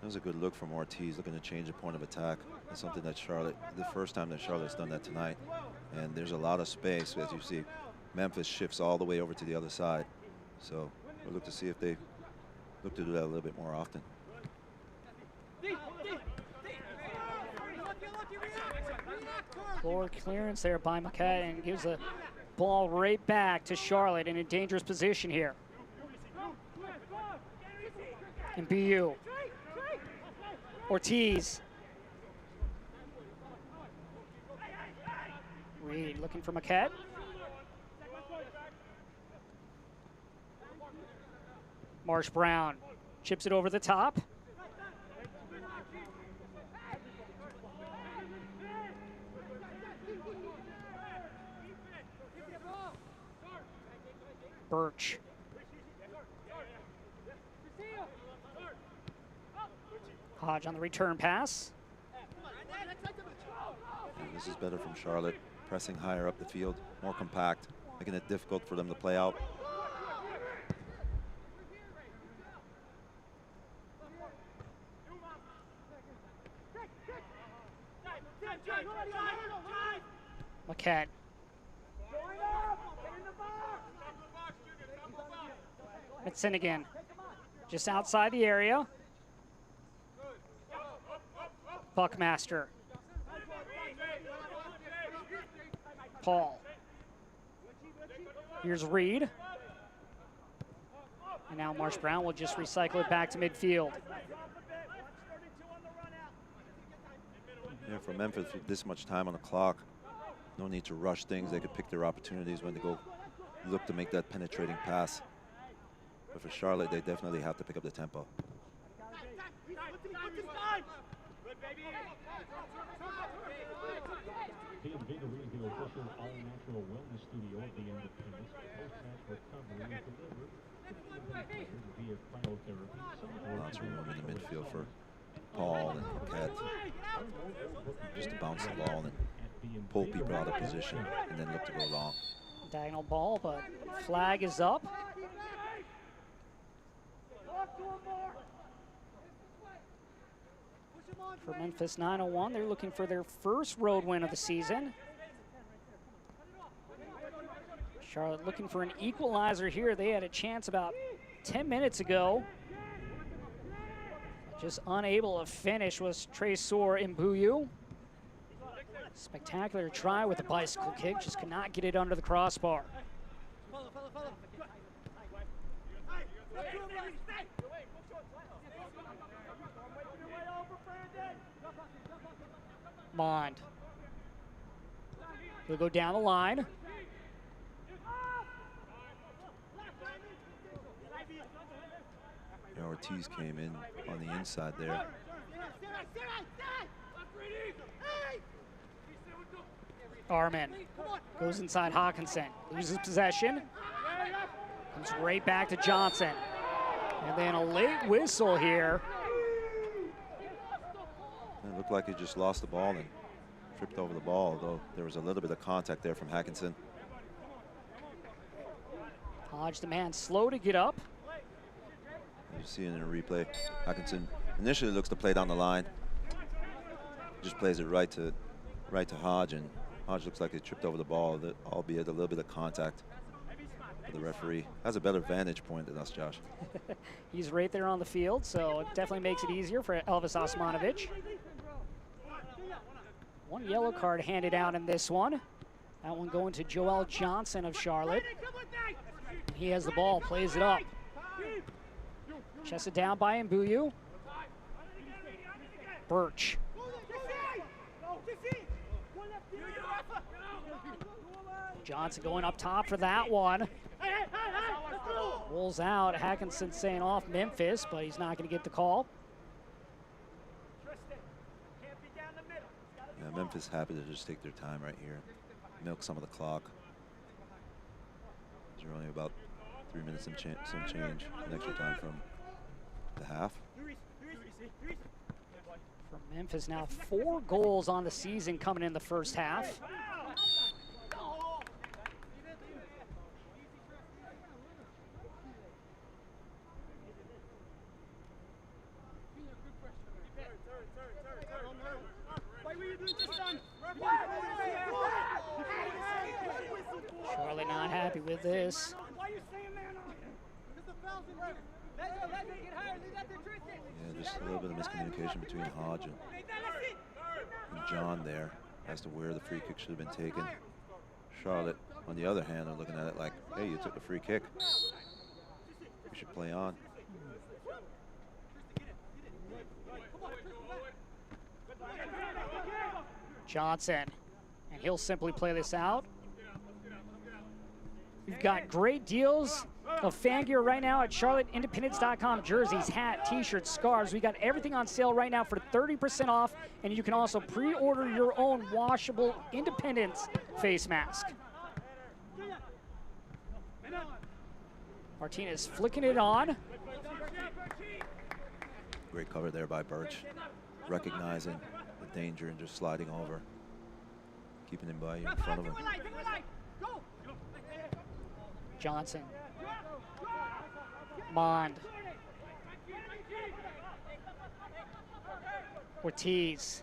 That was a good look from Ortiz, looking to change the point of attack. That's something that the first time that Charlotte's done that tonight. And there's a lot of space, as you see. Memphis shifts all the way over to the other side. So we'll look to see if they look to do that a little bit more often. Floor clearance there by Maquette and gives the ball right back to Charlotte in a dangerous position here. Mbuyu. Ortiz. Reed looking for Maquette. Marsh Brown chips it over the top. Birch. Hodge on the return pass. And this is better from Charlotte, pressing higher up the field, more compact. making it difficult for them to play out. Maquette. It's in again. Just outside the area. Buckmaster. Paul. Here's Reed. And now Marsh Brown will just recycle it back to midfield. Yeah, for Memphis, with this much time on the clock, no need to rush things. They could pick their opportunities when they go look to make that penetrating pass. But for Charlotte, they definitely have to pick up the tempo. David Vigor is the official all-natural wellness studio of the Independence. Post-match recovery is delivered. Via cryotherapy. Lots of room in the midfield for Paul and Paquette. Just to bounce the ball and pull people out of position and then look to go long. Diagonal ball, but flag is up. For Memphis 901, they're looking for their first road win of the season. Charlotte looking for an equalizer here. They had a chance about 10 minutes ago. Just unable to finish was Tresor Mbuyu. Spectacular try with a bicycle kick, just could not get it under the crossbar. Mond. He'll go down the line. Yeah, Ortiz came in on the inside there. Armin goes inside Hawkinson, loses possession, comes right back to Johnson. And then a late whistle here. It looked like he just lost the ball and tripped over the ball, although there was a little bit of contact there from Hackinson. Hodge, the man, slow to get up. You see it in a replay. Hackinson initially looks to play down the line. Just plays it right to Hodge, and Hodge looks like he tripped over the ball, albeit a little bit of contact. But the referee has a better vantage point than us, Josh. He's right there on the field, so it definitely makes it easier for Elvis Osmanovic. One yellow card handed out in this one. That one going to Joel Johnson of Charlotte. He has the ball, plays it up. Chested down by Mbuyu. Birch. Johnson going up top for that one. Rolls out. Hackinson saying off Memphis, but he's not going to get the call. Yeah, Memphis happy to just take their time right here, milk some of the clock. There's only about 3 minutes and some change in extra time from the half. For Memphis now, 4 goals on the season coming in the first half. Charlotte not happy with this. Yeah, just a little bit of miscommunication between Hodge and John there as to where the free kick should have been taken. Charlotte, on the other hand, are looking at it like, hey, you took the free kick. We should play on. Johnson, and he'll simply play this out. We've got great deals of fan gear right now at charlotteindependence.com. Jerseys, hat, t-shirts, scarves. We got everything on sale right now for 30% off, and you can also pre-order your own washable Independence face mask. Martinez flicking it on. Great cover there by Birch, recognizing the danger and just sliding over, keeping him by in front of him. Johnson. Mond. Ortiz.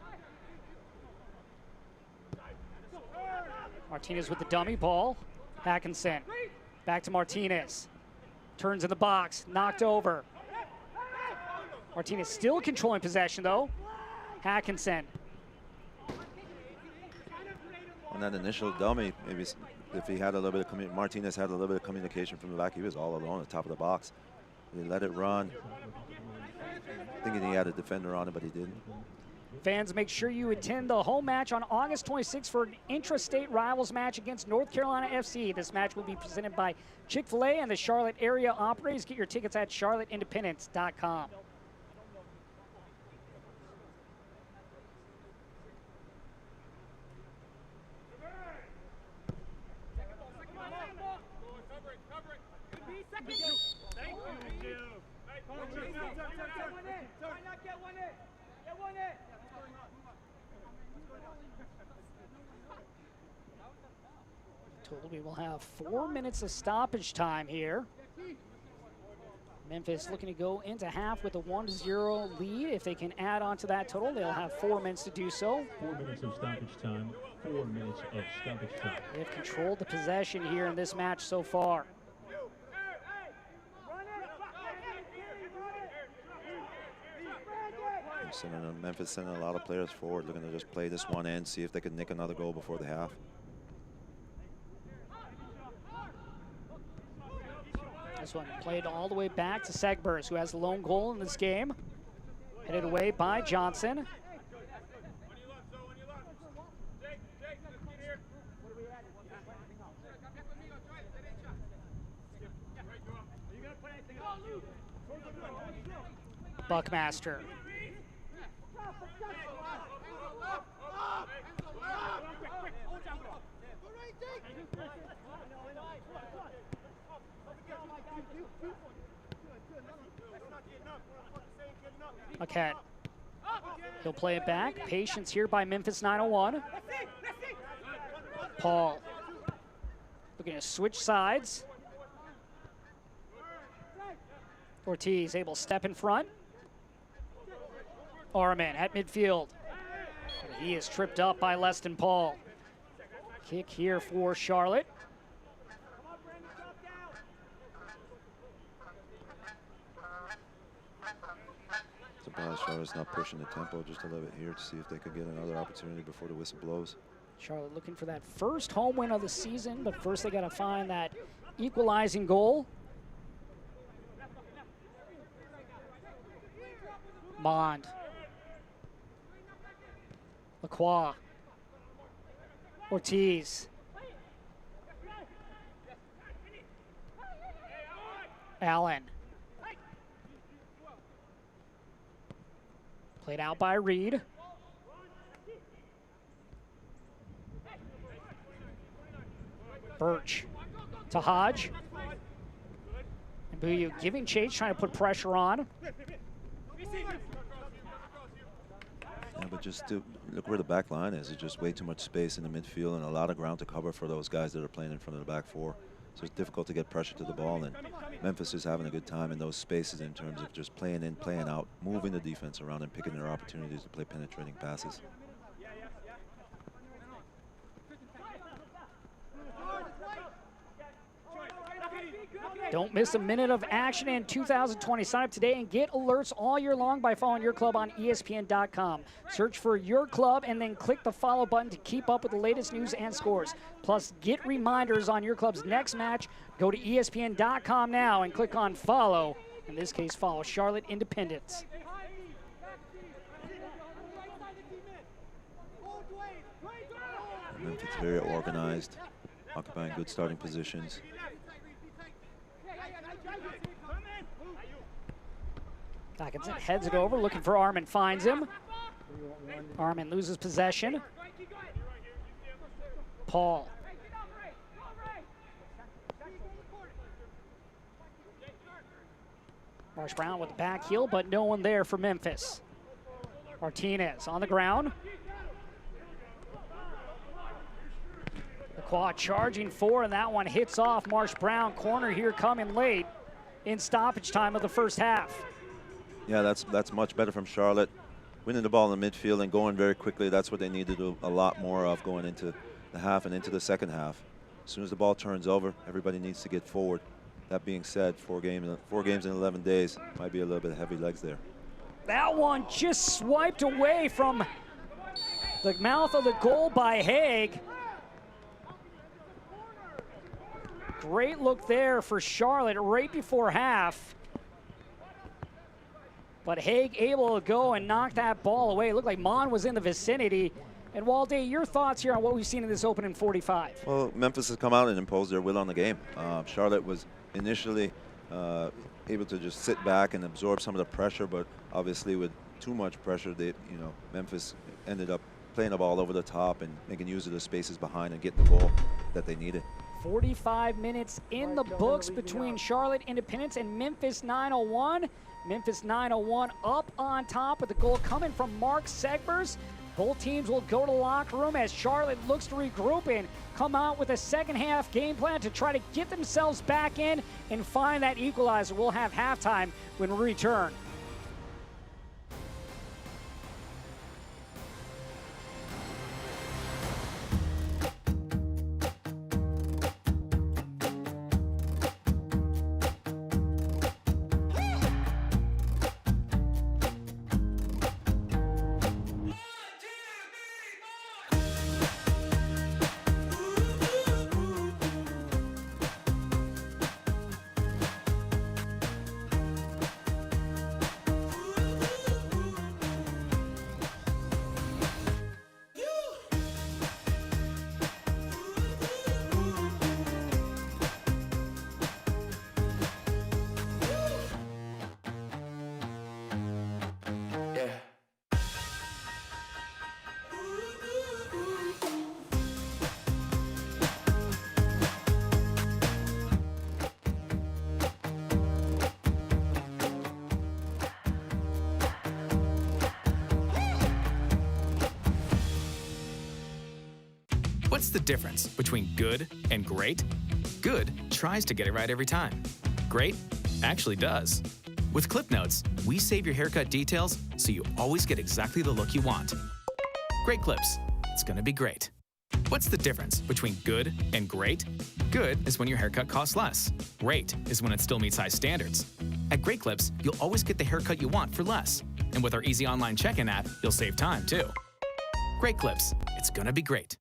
Martinez with the dummy ball. Hackinson. Back to Martinez. Turns in the box. Knocked over. Martinez still controlling possession, though. Hackinson. On that initial dummy, maybe if he had a little bit of Martinez had a little bit of communication from the back, he was all alone at the top of the box. He let it run. Thinking he had a defender on it, but he didn't. Fans, make sure you attend the home match on August 26th for an intrastate rivals match against North Carolina FC. This match will be presented by Chick-fil-A and the Charlotte area operators. Get your tickets at charlotteindependence.com. Total, we will have 4 minutes of stoppage time here. Memphis looking to go into half with a 1-0 lead. If they can add on to that total, they'll have 4 minutes to do so. 4 minutes of stoppage time. 4 minutes of stoppage time. They have controlled the possession here in this match so far. Memphis sending a lot of players forward, looking to just play this one in, see if they can nick another goal before the half. This one played all the way back to Segbers, who has the lone goal in this game. Headed away by Johnson. Buckmaster. Okay. He'll play it back. Patience here by Memphis 901. Paul looking to switch sides. Ortiz able to step in front. Arman at midfield. He is tripped up by Leston Paul. Kick here for Charlotte. Surprised Charlotte's not pushing the tempo just a little bit here to see if they could get another opportunity before the whistle blows. Charlotte looking for that first home win of the season, but first they got to find that equalizing goal. Mond. Lacroix. Ortiz. Allen. Played out by Reed. Birch to Hodge. And Buyu giving chase, trying to put pressure on. Yeah, but just to look where the back line is. It's just way too much space in the midfield and a lot of ground to cover for those guys that are playing in front of the back four. So it's difficult to get pressure to the ball, and Memphis is having a good time in those spaces in terms of just playing in, playing out, moving the defense around and picking their opportunities to play penetrating passes. Don't miss a minute of action in 2020. Sign up today and get alerts all year long by following your club on ESPN.com. Search for your club and then click the follow button to keep up with the latest news and scores. Plus, get reminders on your club's next match. Go to ESPN.com now and click on follow. In this case, follow Charlotte Independence. Memphis very organized, occupying good starting positions. Hackinson heads it over, looking for Arman, finds him. Arman loses possession. Paul. Marsh Brown with the back heel, but no one there for Memphis. Martinez on the ground. Quad charging forward, and that one hits off Marsh Brown. Corner here coming late in stoppage time of the first half. Yeah, that's much better from Charlotte. Winning the ball in the midfield and going very quickly, that's what they need to do a lot more of going into the half and into the second half. As soon as the ball turns over, everybody needs to get forward. That being said, 4 games in 11 days might be a little bit of heavy legs there. That one just swiped away from the mouth of the goal by Haig. Great look there for Charlotte right before half. But Haig able to go and knock that ball away. It looked like Mon was in the vicinity. And Walde, your thoughts here on what we've seen in this opening 45? Well, Memphis has come out and imposed their will on the game. Charlotte was initially able to just sit back and absorb some of the pressure, but obviously with too much pressure, Memphis ended up playing the ball over the top and making use of the spaces behind and getting the goal that they needed. 45 minutes in the books between Charlotte Independence and Memphis 901. Memphis 901 up on top with the goal coming from Mark Segbers. Both teams will go to the locker room as Charlotte looks to regroup and come out with a second half game plan to try to get themselves back in and find that equalizer. We'll have halftime when we return. What's the difference between good and great? Good tries to get it right every time. Great actually does. With Clip Notes, we save your haircut details so you always get exactly the look you want. Great clips. It's gonna be great. What's the difference between good and great? Good is when your haircut costs less. Great is when it still meets high standards. At Great Clips, you'll always get the haircut you want for less. And with our easy online check-in app, you'll save time too. Great Clips. It's gonna be great.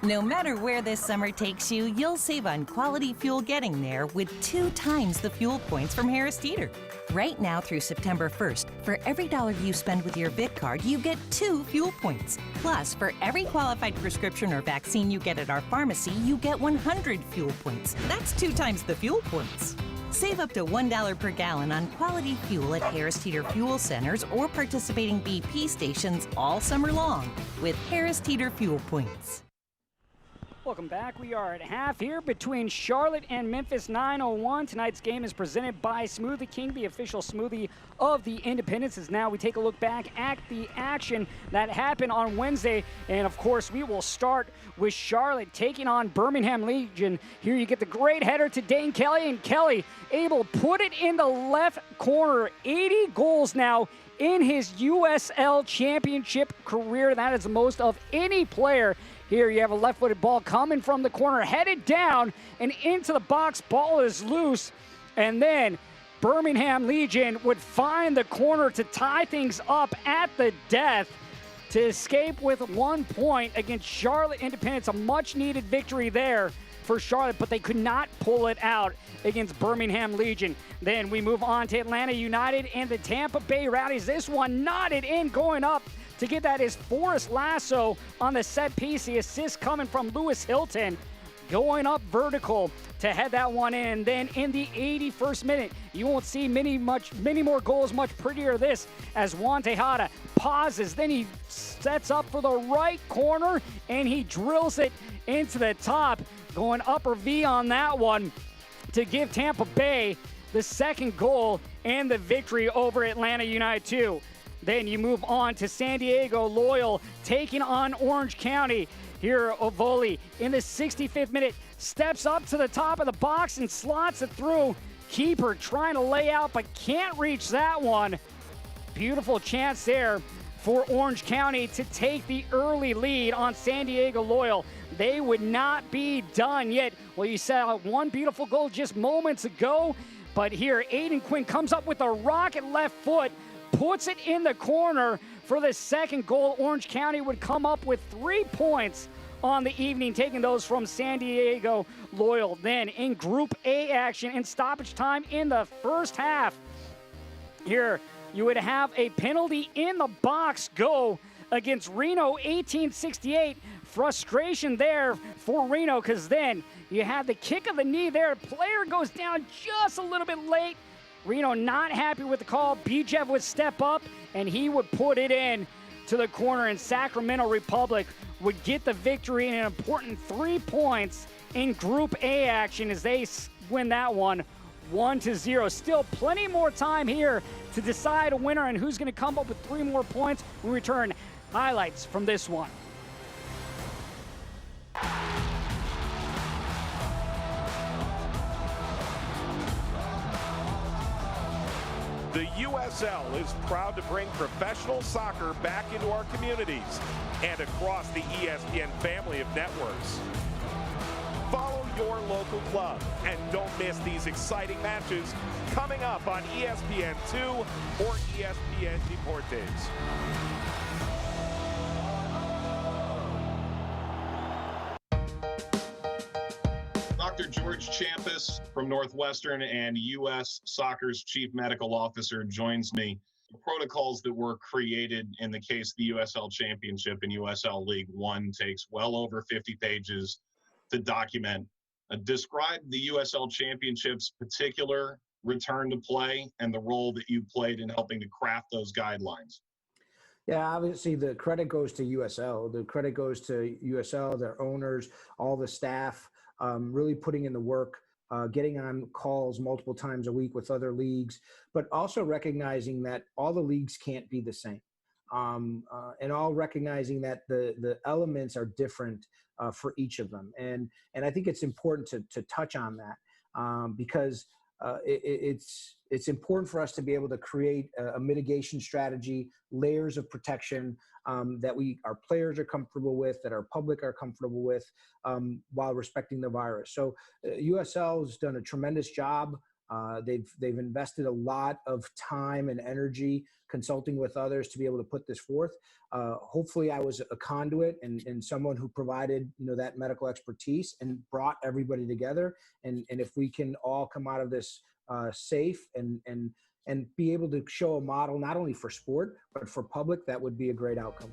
No matter where this summer takes you, you'll save on quality fuel getting there with 2 times the fuel points from Harris Teeter. Right now through September 1st, for every $1 you spend with your Vic card, you get 2 fuel points. Plus, for every qualified prescription or vaccine you get at our pharmacy, you get 100 fuel points. That's 2 times the fuel points. Save up to $1 per gallon on quality fuel at Harris Teeter Fuel Centers or participating BP stations all summer long with Harris Teeter Fuel Points. Welcome back. We are at half here between Charlotte and Memphis 901. Tonight's game is presented by Smoothie King, the official smoothie of the Independence. As now we take a look back at the action that happened on Wednesday. And of course, we will start with Charlotte taking on Birmingham Legion. Here you get the great header to Dane Kelly, and Kelly able to put it in the left corner. 80 goals now in his USL championship career. That is the most of any player. Here you have a left-footed ball coming from the corner, headed down and into the box. Ball is loose, and then Birmingham Legion would find the corner to tie things up at the death to escape with 1 point against Charlotte Independence. A much-needed victory there for Charlotte, but they could not pull it out against Birmingham Legion. Then we move on to Atlanta United and the Tampa Bay Rowdies. This one knotted in, going up to get that is Forrest Lasso on the set piece. The assist coming from Lewis Hilton, going up vertical to head that one in. And then in the 81st minute, you won't see many more goals much prettier this as Juan Tejada pauses. Then he sets up for the right corner and he drills it into the top, going upper V on that one to give Tampa Bay the second goal and the victory over Atlanta United 2. Then you move on to San Diego Loyal taking on Orange County. Here, Ovoli in the 65th minute steps up to the top of the box and slots it through. Keeper trying to lay out but can't reach that one. Beautiful chance there for Orange County to take the early lead on San Diego Loyal. They would not be done yet. Well, you saw one beautiful goal just moments ago, but here Aiden Quinn comes up with a rocket left foot, puts it in the corner for the second goal. Orange County would come up with 3 points on the evening, taking those from San Diego Loyal. Then in Group A action in stoppage time in the first half, here you would have a penalty in the box go against Reno 1868. Frustration there for Reno because then you had the kick of the knee there. Player goes down just a little bit late. Reno not happy with the call. Bijev would step up and he would put it in to the corner, and Sacramento Republic would get the victory in an important 3 points in Group A action as they win that one 1-0. Still plenty more time here to decide a winner and who's going to come up with 3 more points. We return highlights from this one. The USL is proud to bring professional soccer back into our communities and across the ESPN family of networks. Follow your local club and don't miss these exciting matches coming up on ESPN2 or ESPN Deportes. Dr. George Champus from Northwestern and U.S. Soccer's Chief Medical Officer joins me. The protocols that were created in the case of the USL Championship and USL League One takes well over 50 pages to document. Describe the USL Championship's particular return to play and the role that you played in helping to craft those guidelines. Yeah, obviously the credit goes to USL. The credit goes to USL, their owners, all the staff, really putting in the work, getting on calls multiple times a week with other leagues, but also recognizing that all the leagues can't be the same. And all recognizing that the elements are different for each of them. And I think it's important to touch on that because it's important for us to be able to create a mitigation strategy, layers of protection that our players are comfortable with, that our public are comfortable with, while respecting the virus. So USL has done a tremendous job. They've invested a lot of time and energy consulting with others to be able to put this forth. Hopefully I was a conduit and someone who provided, that medical expertise and brought everybody together. And if we can all come out of this safe and be able to show a model, not only for sport, but for public, that would be a great outcome.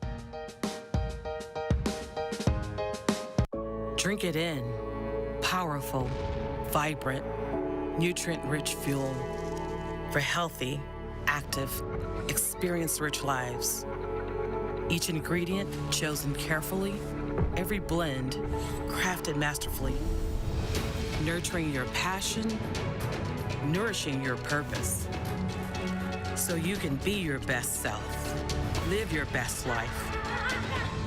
Drink it in. Powerful, vibrant, nutrient-rich fuel for healthy, active, experience-rich lives. Each ingredient chosen carefully, every blend crafted masterfully, nurturing your passion, nourishing your purpose, so you can be your best self, live your best life,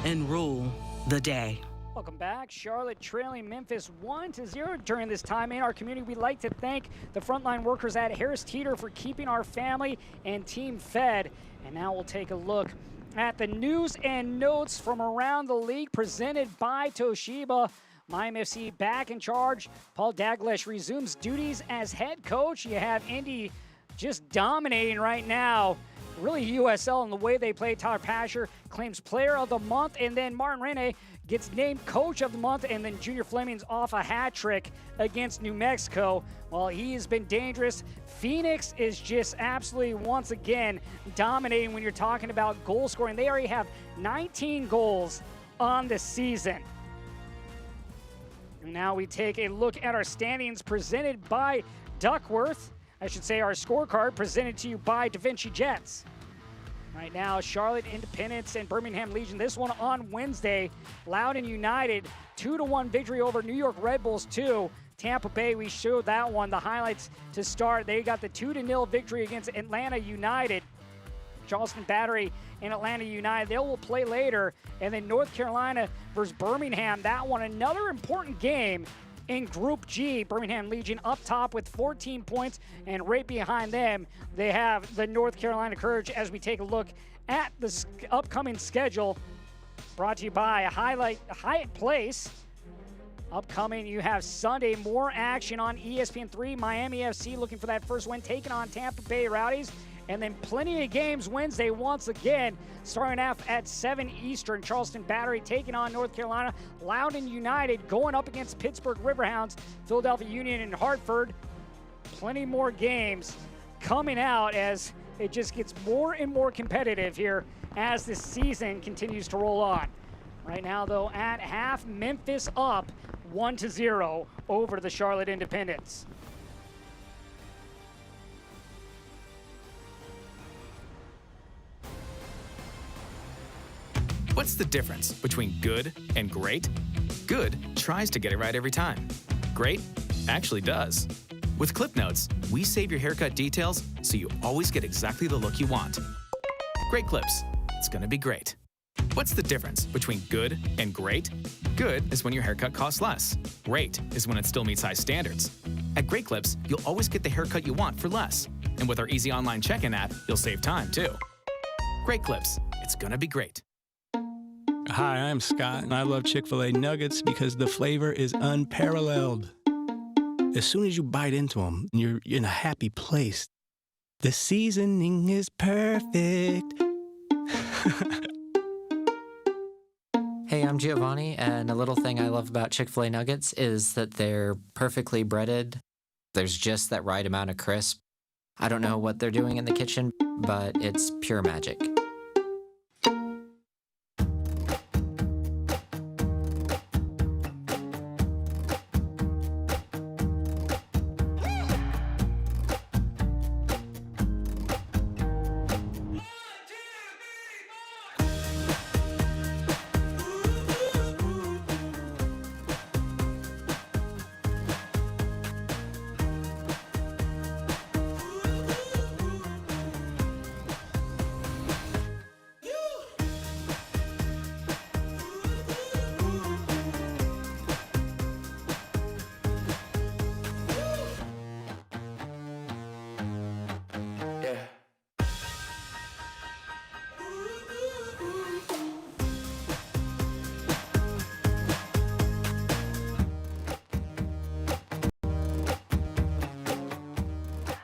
and rule the day. Welcome back. Charlotte trailing Memphis 1-0 during this time in our community. We'd like to thank the frontline workers at Harris Teeter for keeping our family and team fed. And now we'll take a look at the news and notes from around the league presented by Toshiba. Miami FC back in charge. Paul Daglish resumes duties as head coach. You have Indy just dominating right now. Really USL in the way they play. Tyler Pasher claims player of the month, and then Martin Rene gets named coach of the month, and then Junior Fleming's off a hat trick against New Mexico. Well, he has been dangerous. Phoenix is just absolutely, once again, dominating when you're talking about goal scoring. They already have 19 goals on the season. And now we take a look at our standings presented by Duckworth. I should say our scorecard presented to you by Da Vinci Jets. Right now, Charlotte Independence and Birmingham Legion. This one on Wednesday. Loudoun United, 2-1 victory over New York Red Bulls 2. Tampa Bay, we showed that one. The highlights to start. They got the 2-0 victory against Atlanta United. Charleston Battery and Atlanta United. They will play later. And then North Carolina versus Birmingham. That one, another important game in Group G. Birmingham Legion up top with 14 points, and right behind them, they have the North Carolina Courage. As we take a look at the upcoming schedule, brought to you by Hyatt Place. Upcoming, you have Sunday, more action on ESPN3. Miami FC looking for that first win, taking on Tampa Bay Rowdies. And then plenty of games Wednesday once again, starting off at 7 Eastern. Charleston Battery taking on North Carolina. Loudoun United going up against Pittsburgh Riverhounds. Philadelphia Union and Hartford. Plenty more games coming out as it just gets more and more competitive here as this season continues to roll on. Right now, though, at half, Memphis up 1-0 over the Charlotte Independents. What's the difference between good and great? Good tries to get it right every time. Great actually does. With Clip Notes, we save your haircut details so you always get exactly the look you want. Great clips. It's gonna be great. What's the difference between good and great? Good is when your haircut costs less. Great is when it still meets high standards. At Great Clips, you'll always get the haircut you want for less. And with our easy online check-in app, you'll save time too. Great Clips. It's gonna be great. Hi, I'm Scott, and I love Chick-fil-A nuggets because the flavor is unparalleled. As soon as you bite into them, you're in a happy place. The seasoning is perfect. Hey, I'm Giovanni, and a little thing I love about Chick-fil-A nuggets is that they're perfectly breaded. There's just that right amount of crisp. I don't know what they're doing in the kitchen, but it's pure magic.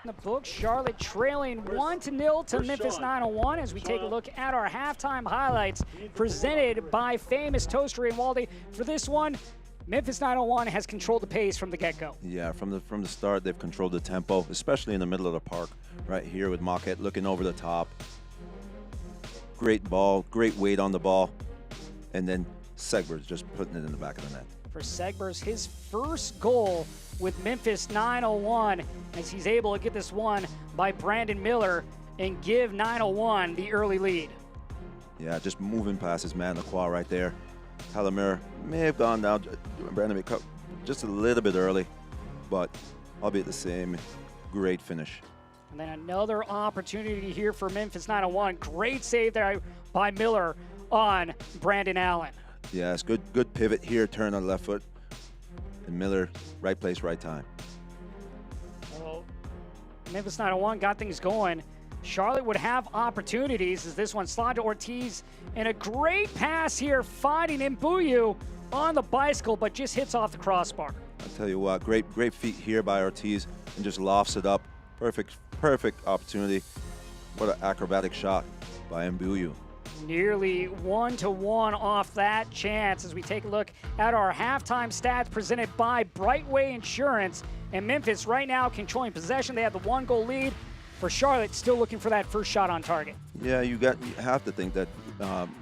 The book, Charlotte trailing 1-0 to Memphis 901 as we take a look at our halftime highlights presented by Famous Toastery and Waldy. For this one, Memphis 901 has controlled the pace from the get-go. Yeah, from the start, they've controlled the tempo, especially in the middle of the park, right here with Marquette looking over the top. Great ball, great weight on the ball, and then Segber's just putting it in the back of the net. For Segbers, his first goal with Memphis 901 as he's able to get this one by Brandon Miller and give 901 the early lead. Yeah, just moving past his man, Lacroix right there. Talamir may have gone down, Brandon McCup just a little bit early, but albeit the same, great finish. And then another opportunity here for Memphis 901. Great save there by Miller on Brandon Allen. Yeah, it's good pivot here, turn on the left foot. And Miller, right place, right time. Well, Memphis 901 got things going. Charlotte would have opportunities as this one slid to Ortiz. And a great pass here, finding Mbuyu on the bicycle, but just hits off the crossbar. I'll tell you what, great feet here by Ortiz and just lofts it up. Perfect opportunity. What an acrobatic shot by Mbuyu. Nearly 1-1 off that chance as we take a look at our halftime stats presented by Brightway Insurance. And Memphis right now controlling possession. They have the 1-goal lead. For Charlotte, still looking for that first shot on target. Yeah, you have to think that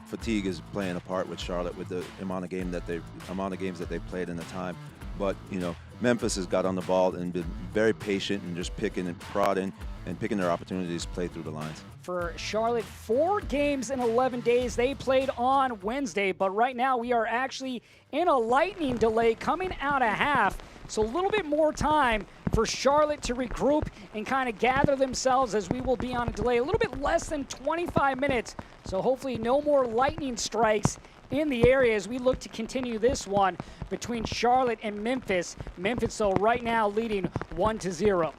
fatigue is playing a part with Charlotte with the amount of games that they've played in the time. But you know, Memphis has got on the ball and been very patient and just picking and prodding and picking their opportunities to play through the lines. For Charlotte, 4 games in 11 days. They played on Wednesday, but right now we are actually in a lightning delay coming out of half. So a little bit more time for Charlotte to regroup and kind of gather themselves, as we will be on a delay. A little bit less than 25 minutes. So hopefully no more lightning strikes in the area as we look to continue this one between Charlotte and Memphis. Memphis, though, right now leading 1-0.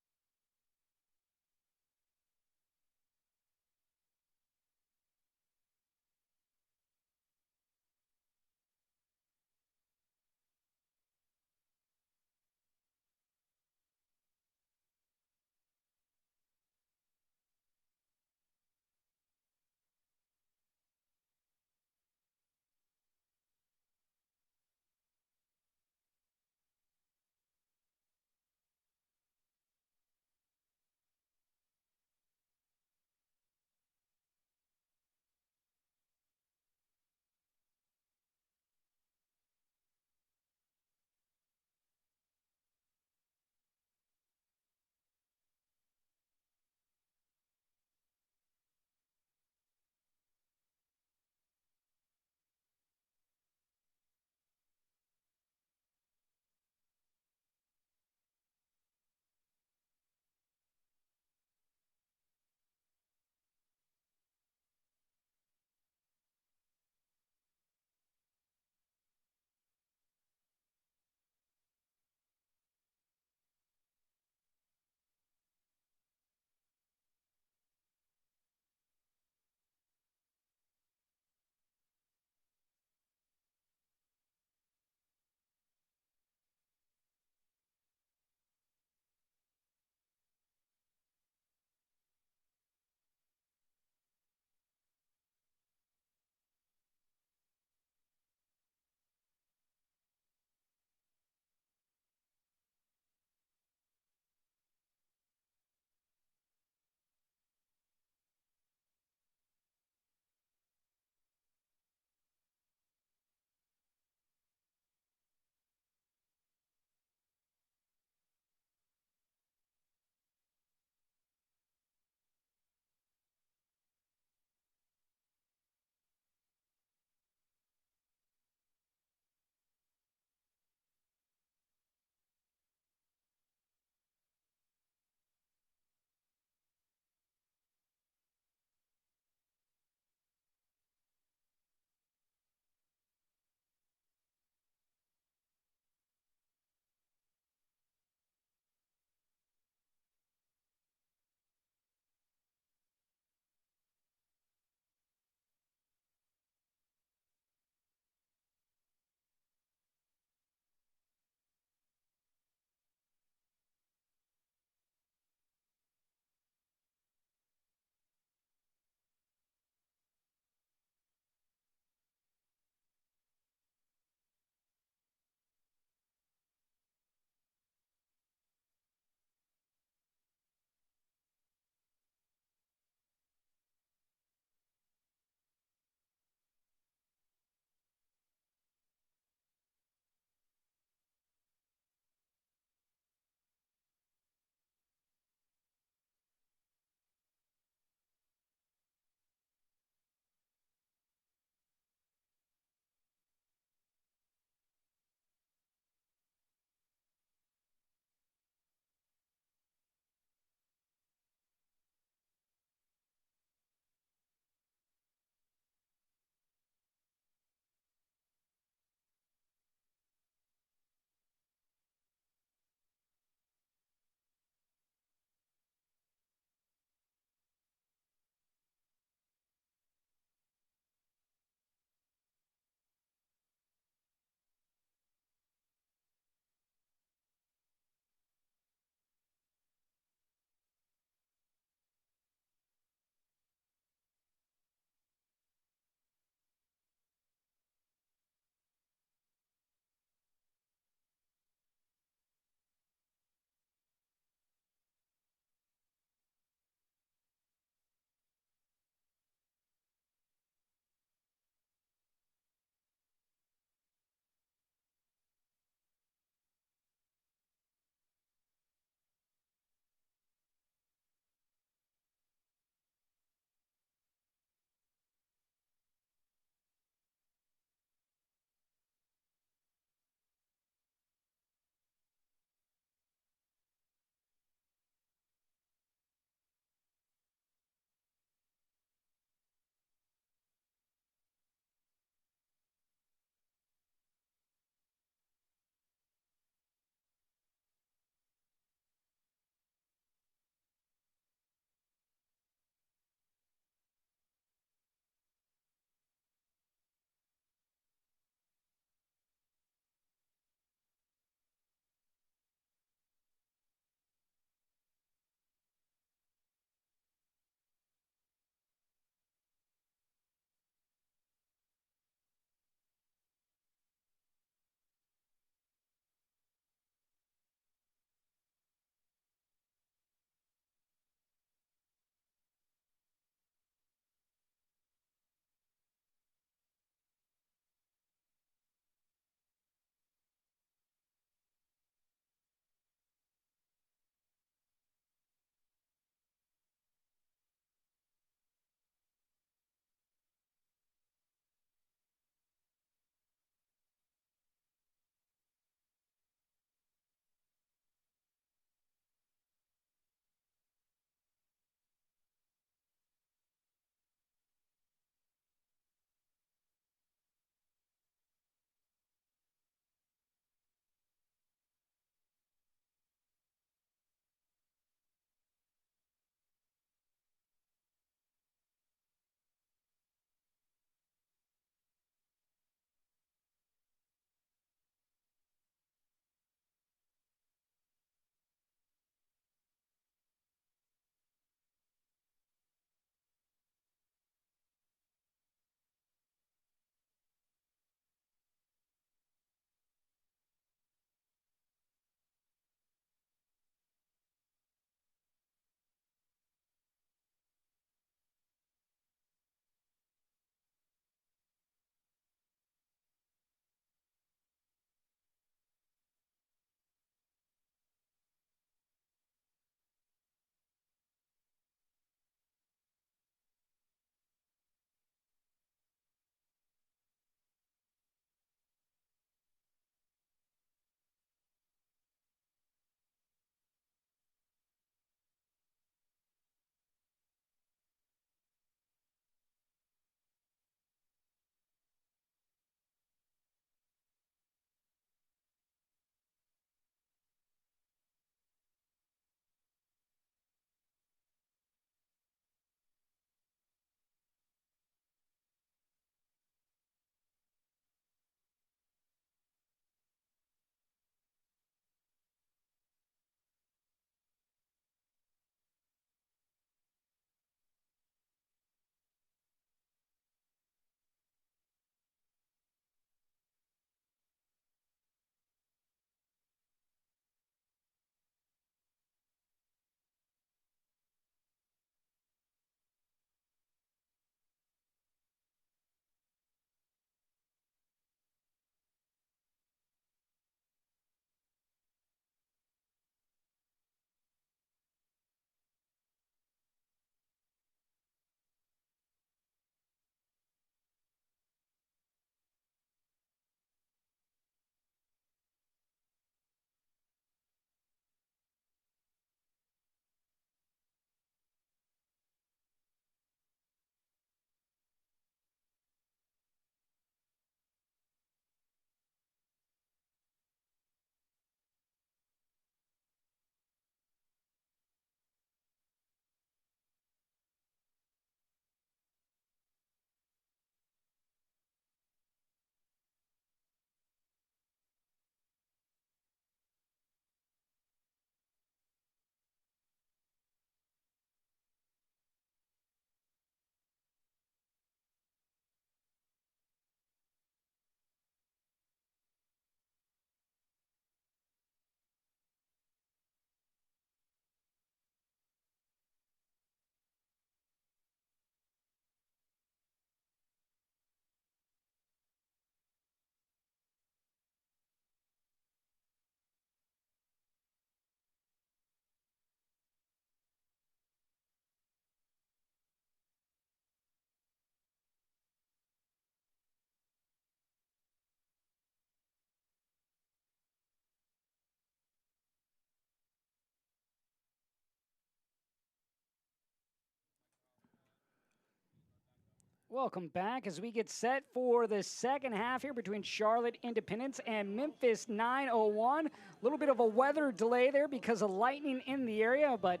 Welcome back as we get set for the second half here between Charlotte Independence and Memphis 901. A little bit of a weather delay there because of lightning in the area, but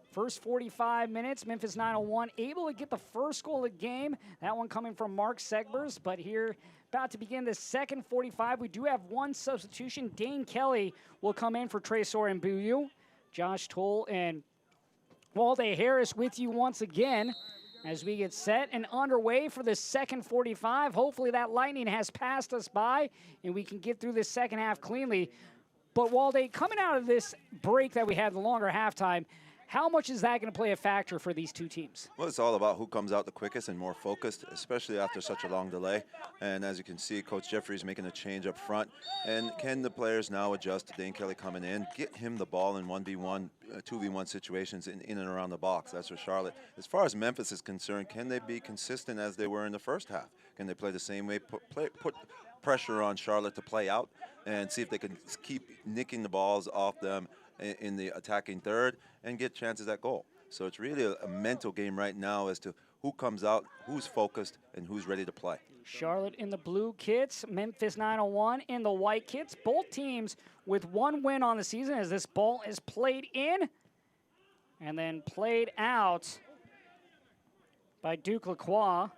first 45 minutes, Memphis 901 able to get the first goal of the game. That one coming from Mark Segbers, but here about to begin the second 45. We do have one substitution. Dane Kelly will come in for Tresor and Buyu. Josh Toll and Walde Harris with you once again as we get set and underway for the second 45. Hopefully that lightning has passed us by and we can get through this second half cleanly. But Walde, coming out of this break that we had, the longer halftime, how much is that going to play a factor for these two teams? Well, it's all about who comes out the quickest and more focused, especially after such a long delay. And as you can see, Coach Jeffrey's making a change up front. And can the players now adjust to Dane Kelly coming in, get him the ball in 1v1, 2v1 situations in and around the box? That's for Charlotte. As far as Memphis is concerned, can they be consistent as they were in the first half? Can they play the same way, put pressure on Charlotte to play out and see if they can keep nicking the balls off them in the attacking third and get chances at goal? So it's really a mental game right now as to who comes out, who's focused, and who's ready to play. Charlotte in the blue kits, Memphis 901 in the white kits. Both teams with one win on the season as this ball is played in and then played out by Duke Lacroix.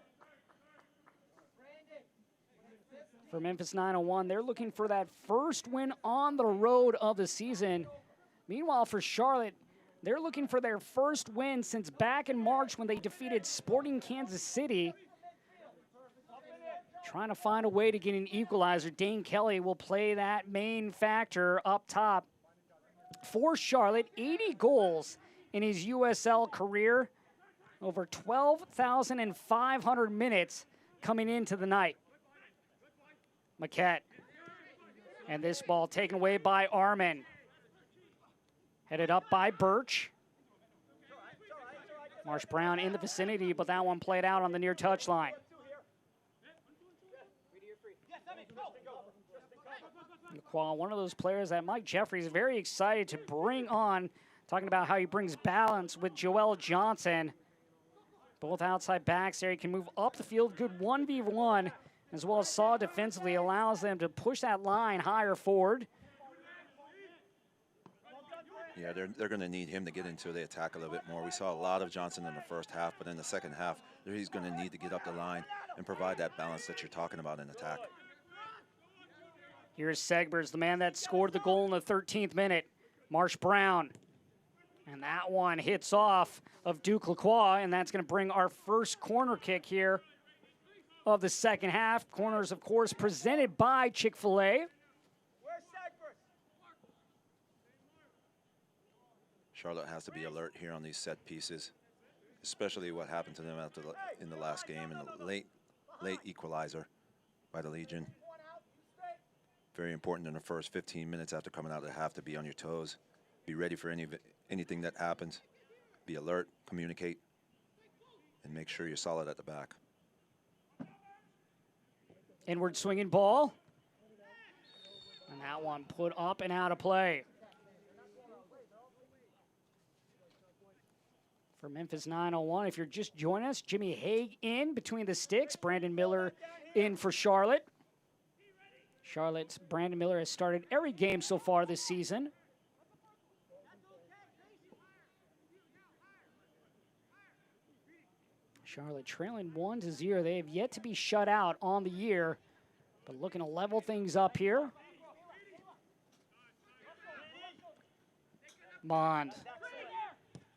For Memphis 901, they're looking for that first win on the road of the season. Meanwhile, for Charlotte, they're looking for their first win since back in March when they defeated Sporting Kansas City. Trying to find a way to get an equalizer. Dane Kelly will play that main factor up top. For Charlotte, 80 goals in his USL career. Over 12,500 minutes coming into the night. Maquette. And this ball taken away by Armin. Headed up by Birch. Marsh Brown in the vicinity, but that one played out on the near touchline. One of those players that Mike Jeffrey is very excited to bring on, talking about how he brings balance with Joel Johnson. Both outside backs there. He can move up the field, good 1v1, as well as Saw defensively, allows them to push that line higher forward. Yeah, they're going to need him to get into the attack a little bit more. We saw a lot of Johnson in the first half, but in the second half, he's going to need to get up the line and provide that balance that you're talking about in attack. Here's Segbers, the man that scored the goal in the 13th minute. Marsh Brown. And that one hits off of Duke Lacroix, and that's going to bring our first corner kick here of the second half. Corners, of course, presented by Chick-fil-A. Charlotte has to be alert here on these set pieces, especially what happened to them in the last game in the late equalizer by the Legion. Very important in the first 15 minutes after coming out of the half to be on your toes. Be ready for anything that happens. Be alert, communicate, and make sure you're solid at the back. Inward swinging ball. And that one put up and out of play. For Memphis 901, if you're just joining us, Jimmy Haig in between the sticks. Brandon Miller in for Charlotte. Charlotte's Brandon Miller has started every game so far this season. Charlotte trailing 1-0. They have yet to be shut out on the year, but looking to level things up here. Mond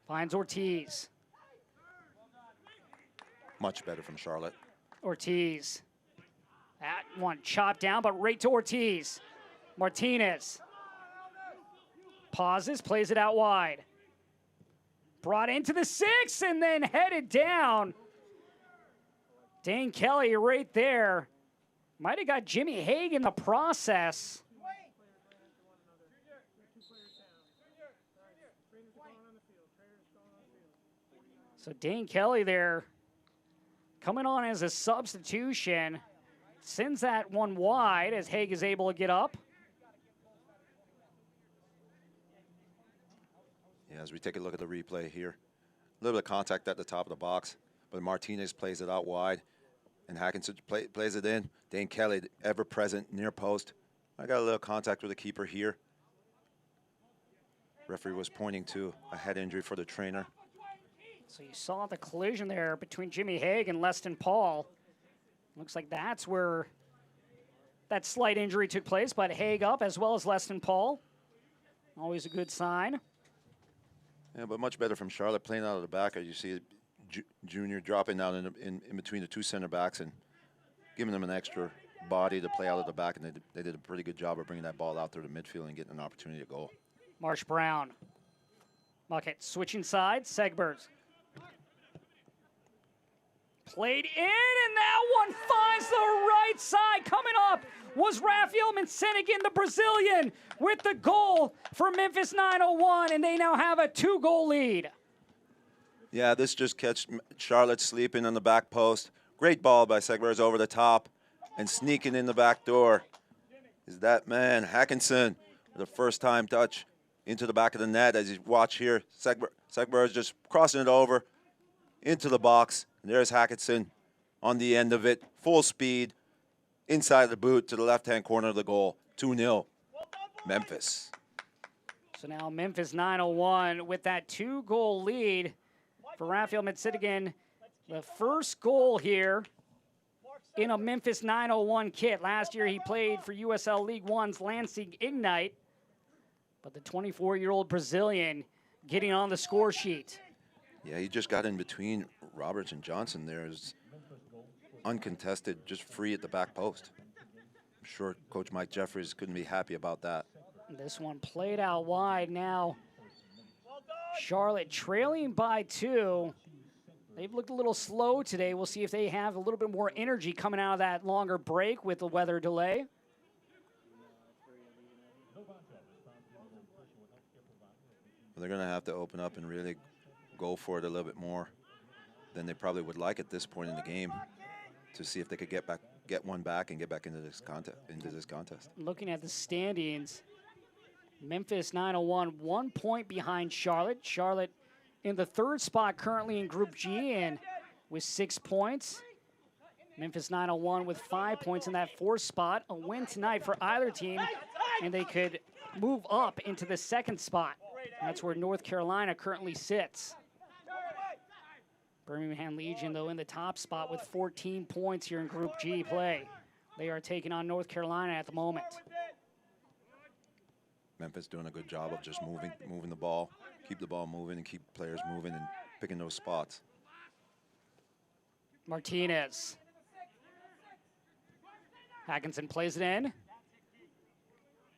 finds Ortiz. Much better from Charlotte. Ortiz. That one chopped down, but right to Ortiz. Martinez. Pauses, plays it out wide. Brought into the 6 and then headed down. Dane Kelly right there. Might have got Jimmy Haig in the process. So Dane Kelly there coming on as a substitution. Sends that one wide as Haig is able to get up. Yeah, as we take a look at the replay here, a little bit of contact at the top of the box, but Martinez plays it out wide, and Hackinson plays it in. Dane Kelly, ever present near post. I got a little contact with the keeper here. Referee was pointing to a head injury for the trainer. So you saw the collision there between Jimmy Haig and Leston Paul. Looks like that's where that slight injury took place, but Haig up as well as Leston Paul. Always a good sign. Yeah, but much better from Charlotte playing out of the back. As you see Junior dropping down in between the two center backs and giving them an extra body to play out of the back, and they did a pretty good job of bringing that ball out through the midfield and getting an opportunity to goal. Marsh Brown. Muckett switching sides. Segbers. Played in, and that one finds the right side. Coming up was Rafael Mancinigan, the Brazilian, with the goal for Memphis 901, and they now have a 2-goal lead. Yeah, this just catch Charlotte sleeping on the back post. Great ball by Segbers over the top, and sneaking in the back door is that man, Hackinson, with a first-time touch into the back of the net. As you watch here, Segbers just crossing it over into the box. And there's Hackinson on the end of it, full speed, inside the boot to the left-hand corner of the goal. 2-0, Memphis. So now Memphis 901 with that 2-goal lead for Rafael Mancinigan. The first goal here in a Memphis 901 kit. Last year he played for USL League One's Lansing Ignite. But the 24-year-old Brazilian getting on the score sheet. Yeah, he just got in between Roberts and Johnson there. Is uncontested, just free at the back post. I'm sure Coach Mike Jeffries couldn't be happy about that. This one played out wide now. Charlotte trailing by 2. They've looked a little slow today. We'll see if they have a little bit more energy coming out of that longer break with the weather delay. They're going to have to open up and really go for it a little bit more than they probably would like at this point in the game to see if they could get one back and get back into this contest. Looking at the standings, Memphis 901 1 point behind Charlotte. Charlotte in the 3rd spot currently in Group G and with 6 points. Memphis 901 with 5 points in that 4th spot. A win tonight for either team and they could move up into the 2nd spot. That's where North Carolina currently sits. Birmingham Legion, though, in the top spot with 14 points here in Group G play. They are taking on North Carolina at the moment. Memphis doing a good job of just moving the ball, keep the ball moving and keep players moving and picking those spots. Martinez. Hackinson plays it in.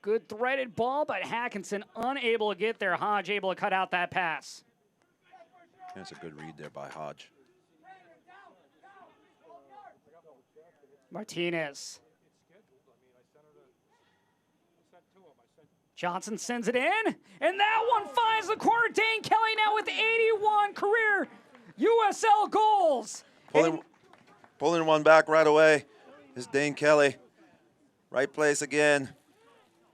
Good threaded ball, but Hackinson unable to get there. Hodge able to cut out that pass. That's a good read there by Hodge. Martinez. Johnson sends it in, and that one finds the corner. Dane Kelly now with 81 career USL goals. Pulling one back right away is Dane Kelly. Right place again.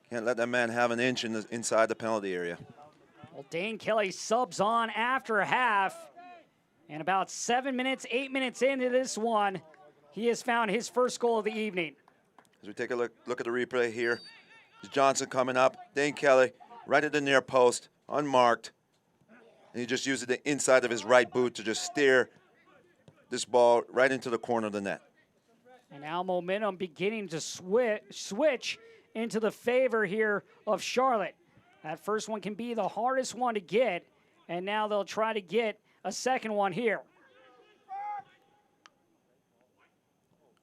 Can't let that man have an inch inside the penalty area. Well, Dane Kelly subs on after half. And about 8 minutes into this one, he has found his first goal of the evening. As we take a look at the replay here, is Johnson coming up. Dane Kelly right at the near post, unmarked. And he just used the inside of his right boot to just steer this ball right into the corner of the net. And now momentum beginning to switch into the favor here of Charlotte. That first one can be the hardest one to get, and now they'll try to get a second one here.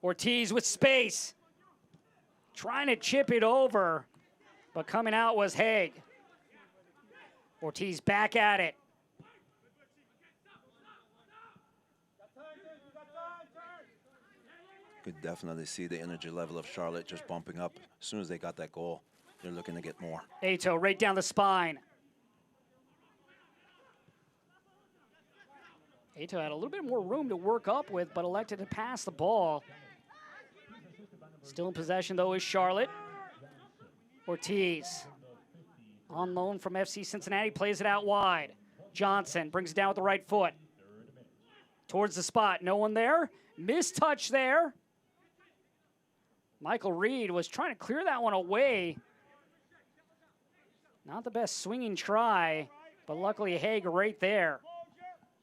Ortiz with space, trying to chip it over, but coming out was Haig. Ortiz back at it. Could definitely see the energy level of Charlotte just bumping up. As soon as they got that goal, they're looking to get more. Ato right down the spine. Ato had a little bit more room to work up with, but elected to pass the ball. Still in possession, though, is Charlotte. Ortiz, on loan from FC Cincinnati, plays it out wide. Johnson brings it down with the right foot. Towards the spot, no one there. Missed touch there. Michael Reed was trying to clear that one away. Not the best swinging try, but luckily Haig right there.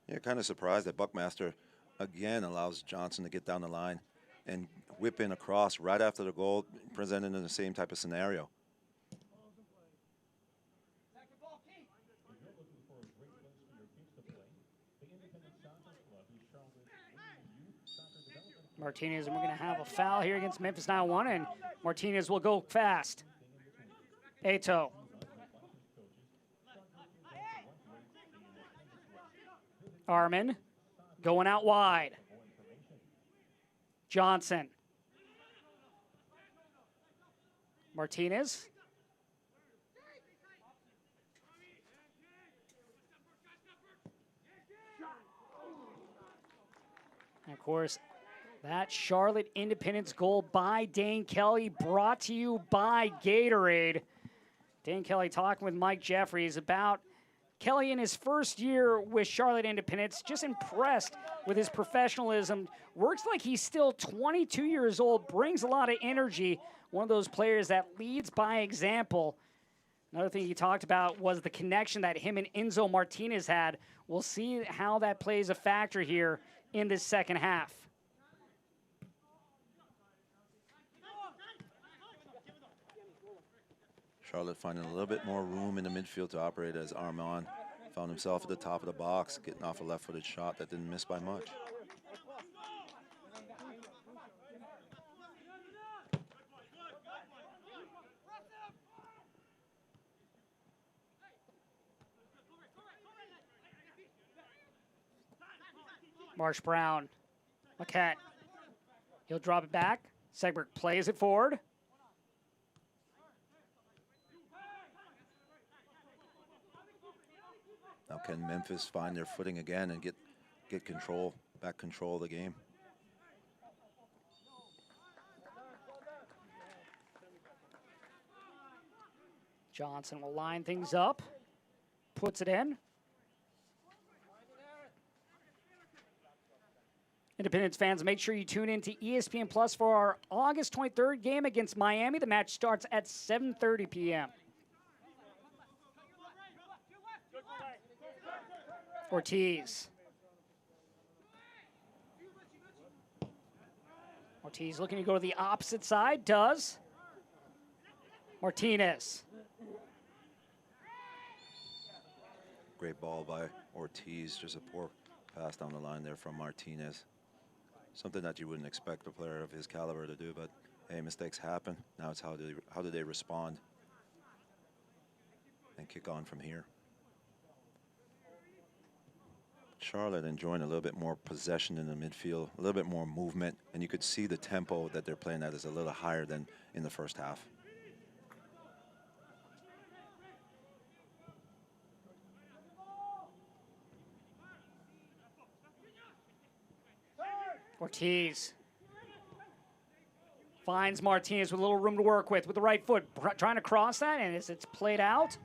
Yeah, kind of surprised that Buckmaster again allows Johnson to get down the line and whip in across right after the goal, presented in the same type of scenario. Martinez, and we're going to have a foul here against Memphis 9-1, and Martinez will go fast. Ato. Armin going out wide. Johnson. Martinez. And of course, that Charlotte Independence goal by Dane Kelly, brought to you by Gatorade. Dane Kelly talking with Mike Jeffries about Kelly in his first year with Charlotte Independence, just impressed with his professionalism. Works like he's still 22 years old, brings a lot of energy. One of those players that leads by example. Another thing he talked about was the connection that him and Enzo Martinez had. We'll see how that plays a factor here in this second half. Charlotte finding a little bit more room in the midfield to operate as Armand found himself at the top of the box, getting off a left-footed shot that didn't miss by much. Marsh Brown, Laquette. He'll drop it back. Segberg plays it forward. Now can Memphis find their footing again and get control, back control of the game? Johnson will line things up, puts it in. Independence fans, make sure you tune in to ESPN Plus for our August 23rd game against Miami. The match starts at 7:30 p.m. Ortiz. Ortiz looking to go to the opposite side, does. Martinez. Great ball by Ortiz, just a poor pass down the line there from Martinez. Something that you wouldn't expect a player of his caliber to do, but hey, mistakes happen. Now it's how do they respond and kick on from here. Charlotte enjoying a little bit more possession in the midfield, a little bit more movement, and you could see the tempo that they're playing at is a little higher than in the first half. Ortiz finds Martinez with a little room to work with the right foot, trying to cross that, and as it's played out,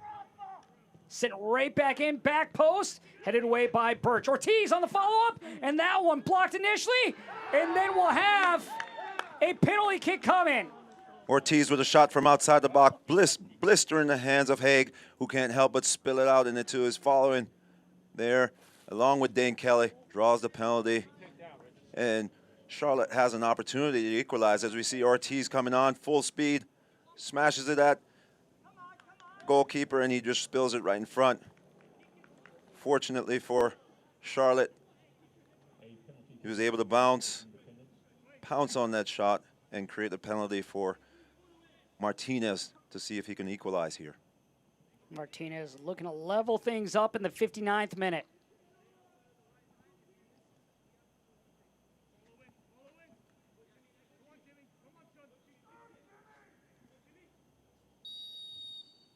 sitting right back in, back post, headed away by Birch. Ortiz on the follow-up, and that one blocked initially, and then we'll have a penalty kick coming. Ortiz with a shot from outside the box, blister in the hands of Haig, who can't help but spill it out into his following there, along with Dane Kelly, draws the penalty. And Charlotte has an opportunity to equalize as we see Ortiz coming on full speed, smashes it at goalkeeper, and he just spills it right in front. Fortunately for Charlotte, he was able to pounce on that shot and create a penalty for Martinez to see if he can equalize here. Martinez looking to level things up in the 59th minute.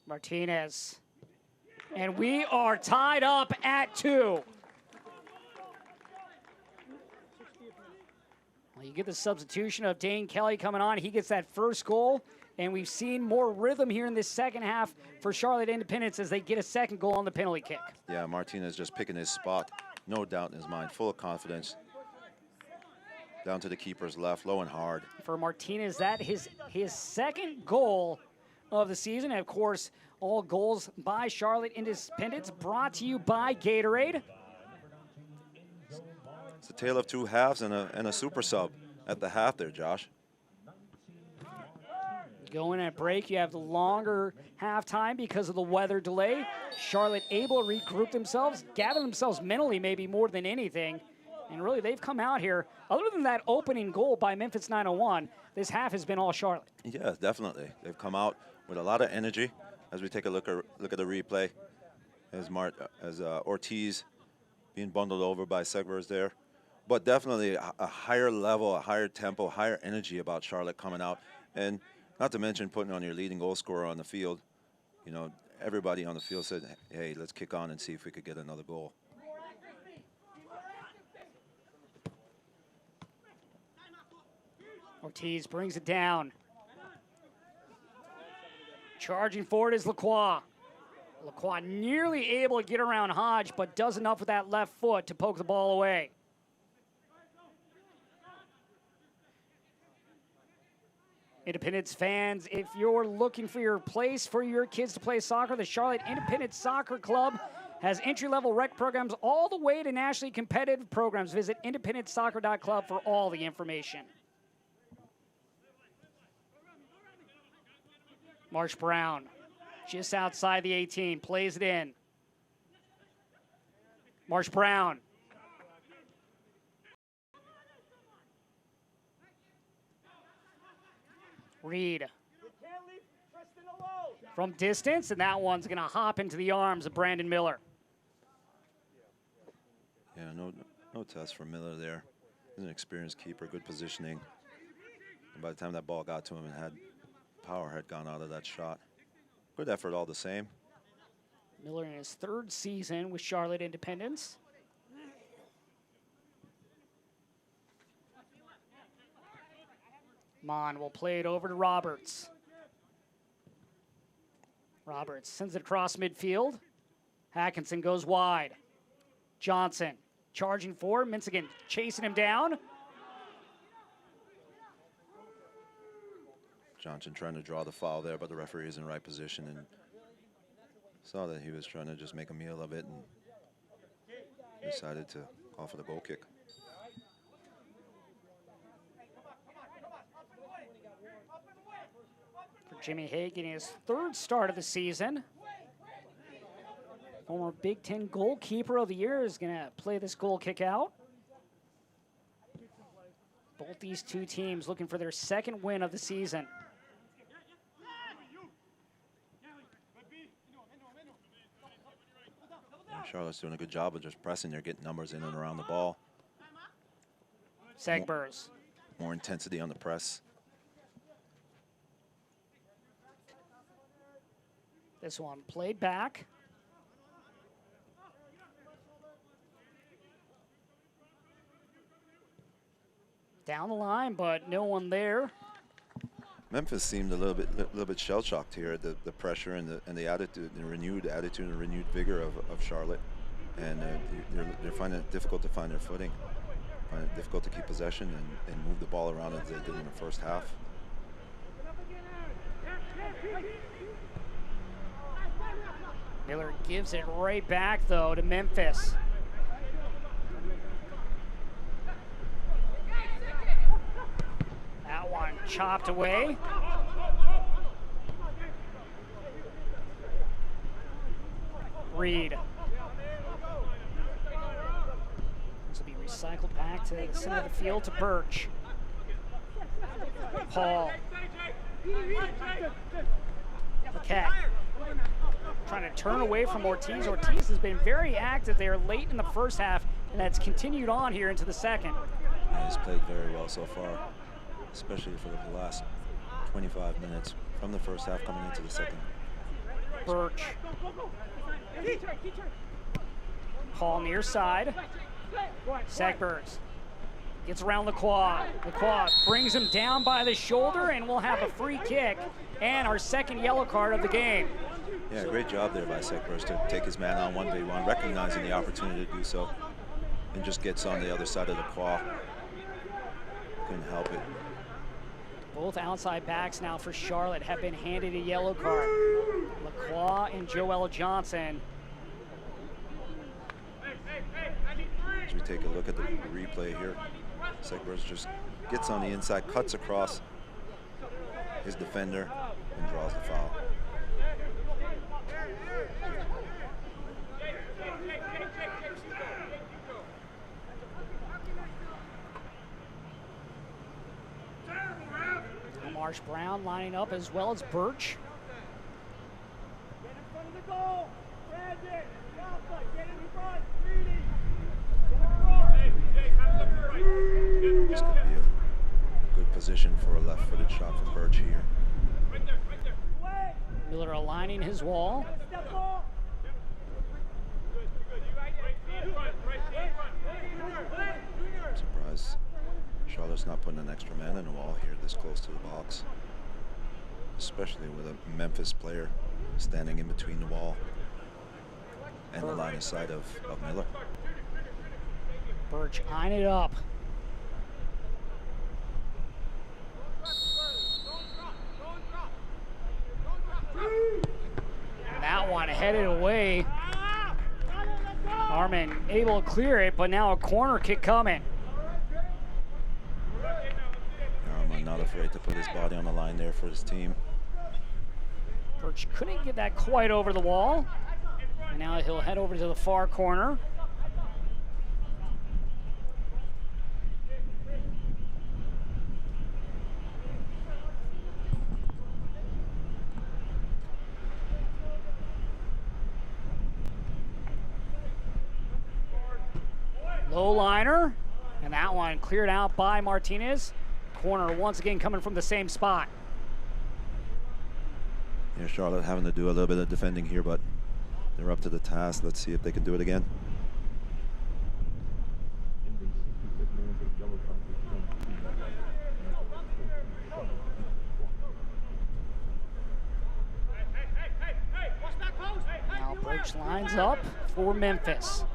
Martinez. And we are tied up at 2. Well, you get the substitution of Dane Kelly coming on. He gets that first goal, and we've seen more rhythm here in this second half for Charlotte Independence as they get a second goal on the penalty kick. Yeah, Martinez just picking his spot no doubt in his mind, full of confidence. Down to the keeper's left, low and hard. For Martinez, that his second goal of the season. And of course, all goals by Charlotte Independence brought to you by Gatorade. It's a tale of two halves and a super sub at the half there, Josh. Going at break, you have the longer halftime because of the weather delay. Charlotte able to regroup themselves, gather themselves mentally maybe more than anything. And really, they've come out here. Other than that opening goal by Memphis 901, this half has been all Charlotte. Yeah, definitely. They've come out with a lot of energy. As we take a look at the replay, as Ortiz being bundled over by Segvers there. But definitely a higher level, a higher tempo, higher energy about Charlotte coming out. And not to mention putting on your leading goal scorer on the field. You know, everybody on the field said, hey, let's kick on and see if we could get another goal. Ortiz brings it down. Charging forward is Lacroix. Lacroix nearly able to get around Hodge, but does enough with that left foot to poke the ball away. Independence fans, if you're looking for your place for your kids to play soccer, the Charlotte Independence Soccer Club has entry-level rec programs all the way to nationally competitive programs. Visit independencesoccer.club for all the information. Marsh Brown, just outside the 18, plays it in. Marsh Brown. Reed. From distance, and that one's going to hop into the arms of Brandon Miller. Yeah, no test for Miller there. He's an experienced keeper, good positioning. And by the time that ball got to him, power had gone out of that shot. Good effort all the same. Miller in his third season with Charlotte Independence. Mon will play it over to Roberts. Roberts sends it across midfield. Hackinson goes wide. Johnson charging forward. Minsigan chasing him down. Johnson trying to draw the foul there, but the referee is in the right position and saw that he was trying to just make a meal of it and decided to call for the goal kick. For Jimmy Hay getting his third start of the season. Former Big Ten goalkeeper of the year is going to play this goal kick out. Both these two teams looking for their second win of the season. Charlotte's doing a good job of just pressing. They're getting numbers in and around the ball. Segbers. More intensity on the press. This one played back. Down the line, but no one there. Memphis seemed a little bit shell-shocked here at the pressure and the attitude, the renewed attitude and renewed vigor of Charlotte, and they're finding it difficult to find their footing, find it difficult to keep possession and move the ball around as they did in the first half. Miller gives it right back though to Memphis. That one chopped away. Reed. This will be recycled back to the center of the field to Birch. Paul. Paquette. Trying to turn away from Ortiz. Ortiz has been very active there late in the first half, and that's continued on here into the second. Yeah, he's played very well so far, especially for the last 25 minutes from the first half coming into the second. Birch. Paul near side. Segbers gets around Lacroix. Lacroix brings him down by the shoulder, and we'll have a free kick and our second yellow card of the game. Yeah, great job there by Segbers to take his man on 1v1, recognizing the opportunity to do so. and just gets on the other side of the claw. Couldn't help it. Both outside backs now for Charlotte have been handed a yellow card. Lacroix and Joel Johnson. As we take a look at the replay here, Segbers just gets on the inside, cuts across his defender, and draws the foul. Marsh Brown lining up as well as Birch. This could be a good position for a left-footed shot for Birch here. Miller aligning his wall. I'm surprised Charlotte's not putting an extra man in the wall here this close to the box, especially with a Memphis player standing in between the wall and the line of sight of Miller. Birch eyeing it up. And that one headed away. Harmon able to clear it, but now a corner kick coming. Harmon not afraid to put his body on the line there for his team. Birch couldn't get that quite over the wall. And now he'll head over to the far corner. Low liner, and that one cleared out by Martinez. Corner once again coming from the same spot. Yeah, Charlotte having to do a little bit of defending here, but they're up to the task. Let's see if they can do it again. Now Birch lines up for Memphis.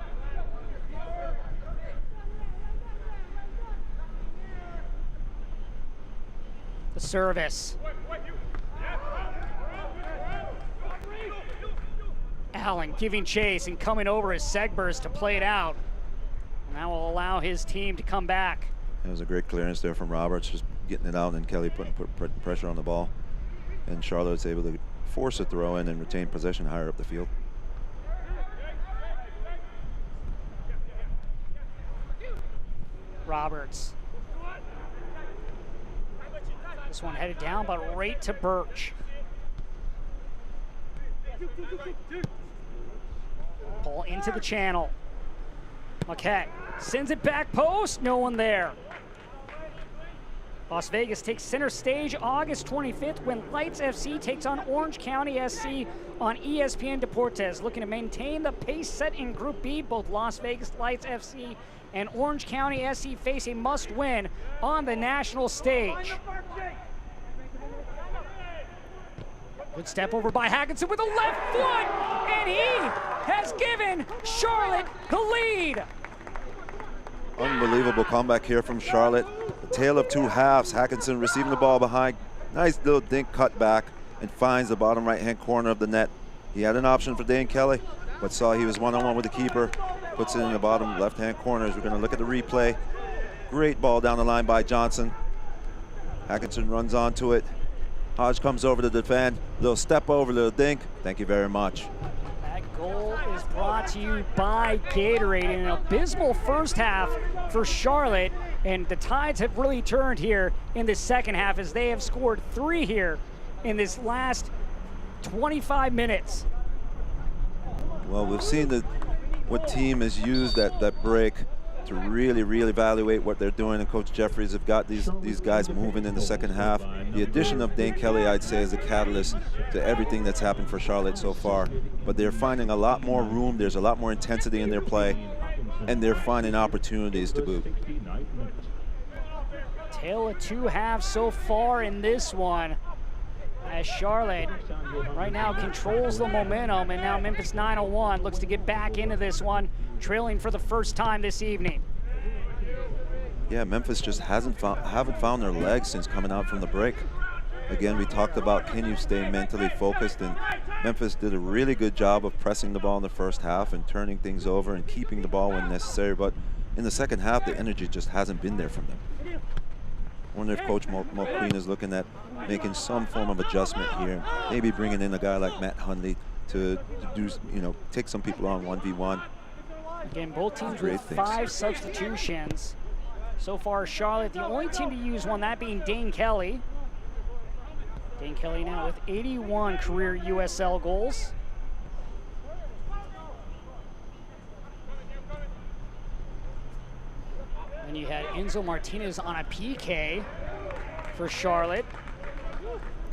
The service. Allen giving chase and coming over as Segbers to play it out. And that will allow his team to come back. It was a great clearance there from Roberts, just getting it out, and Kelly putting pressure on the ball. And Charlotte's able to force a throw in and retain possession higher up the field. Roberts. This one headed down, but right to Birch. Ball into the channel. Marquette sends it back post, no one there. Las Vegas takes center stage August 25th when Lights FC takes on Orange County SC on ESPN Deportes. Looking to maintain the pace set in Group B, both Las Vegas Lights FC and Orange County SC face a must-win on the national stage. Good step over by Hackinson with a left foot, and he has given Charlotte the lead. Unbelievable comeback here from Charlotte. The tale of two halves. Hackinson receiving the ball behind. Nice little dink cut back and finds the bottom right-hand corner of the net. He had an option for Dane Kelly, but saw he was one-on-one with the keeper. Puts it in the bottom left-hand corner. As we're going to look at the replay. Great ball down the line by Johnson. Hackinson runs onto it. Hodge comes over to defend. Little step over, little dink. Thank you very much. That goal is brought to you by Gatorade in an abysmal first half for Charlotte, and the tides have really turned here in the second half as they have scored 3 here in this last 25 minutes. Well, we've seen what team has used that break to really evaluate what they're doing, and Coach Jeffries have got these guys moving in the second half. The addition of Dane Kelly, I'd say, is a catalyst to everything that's happened for Charlotte so far. But they're finding a lot more room, there's a lot more intensity in their play, and they're finding opportunities to boot. Tale of two halves so far in this one, as Charlotte right now controls the momentum, and now Memphis 901 looks to get back into this one trailing for the first time this evening. Yeah, Memphis just haven't found their legs since coming out from the break. Again, we talked about can you stay mentally focused, and Memphis did a really good job of pressing the ball in the first half and turning things over and keeping the ball when necessary, but in the second half, the energy just hasn't been there from them. I wonder if Coach Mulqueen is looking at making some form of adjustment here, maybe bringing in a guy like Matt Hundley to do, take some people on 1v1. Again, both teams with 5 substitutions. So far, Charlotte, the only team to use one, that being Dane Kelly. Dane Kelly now with 81 career USL goals. And you had Enzo Martinez on a PK for Charlotte.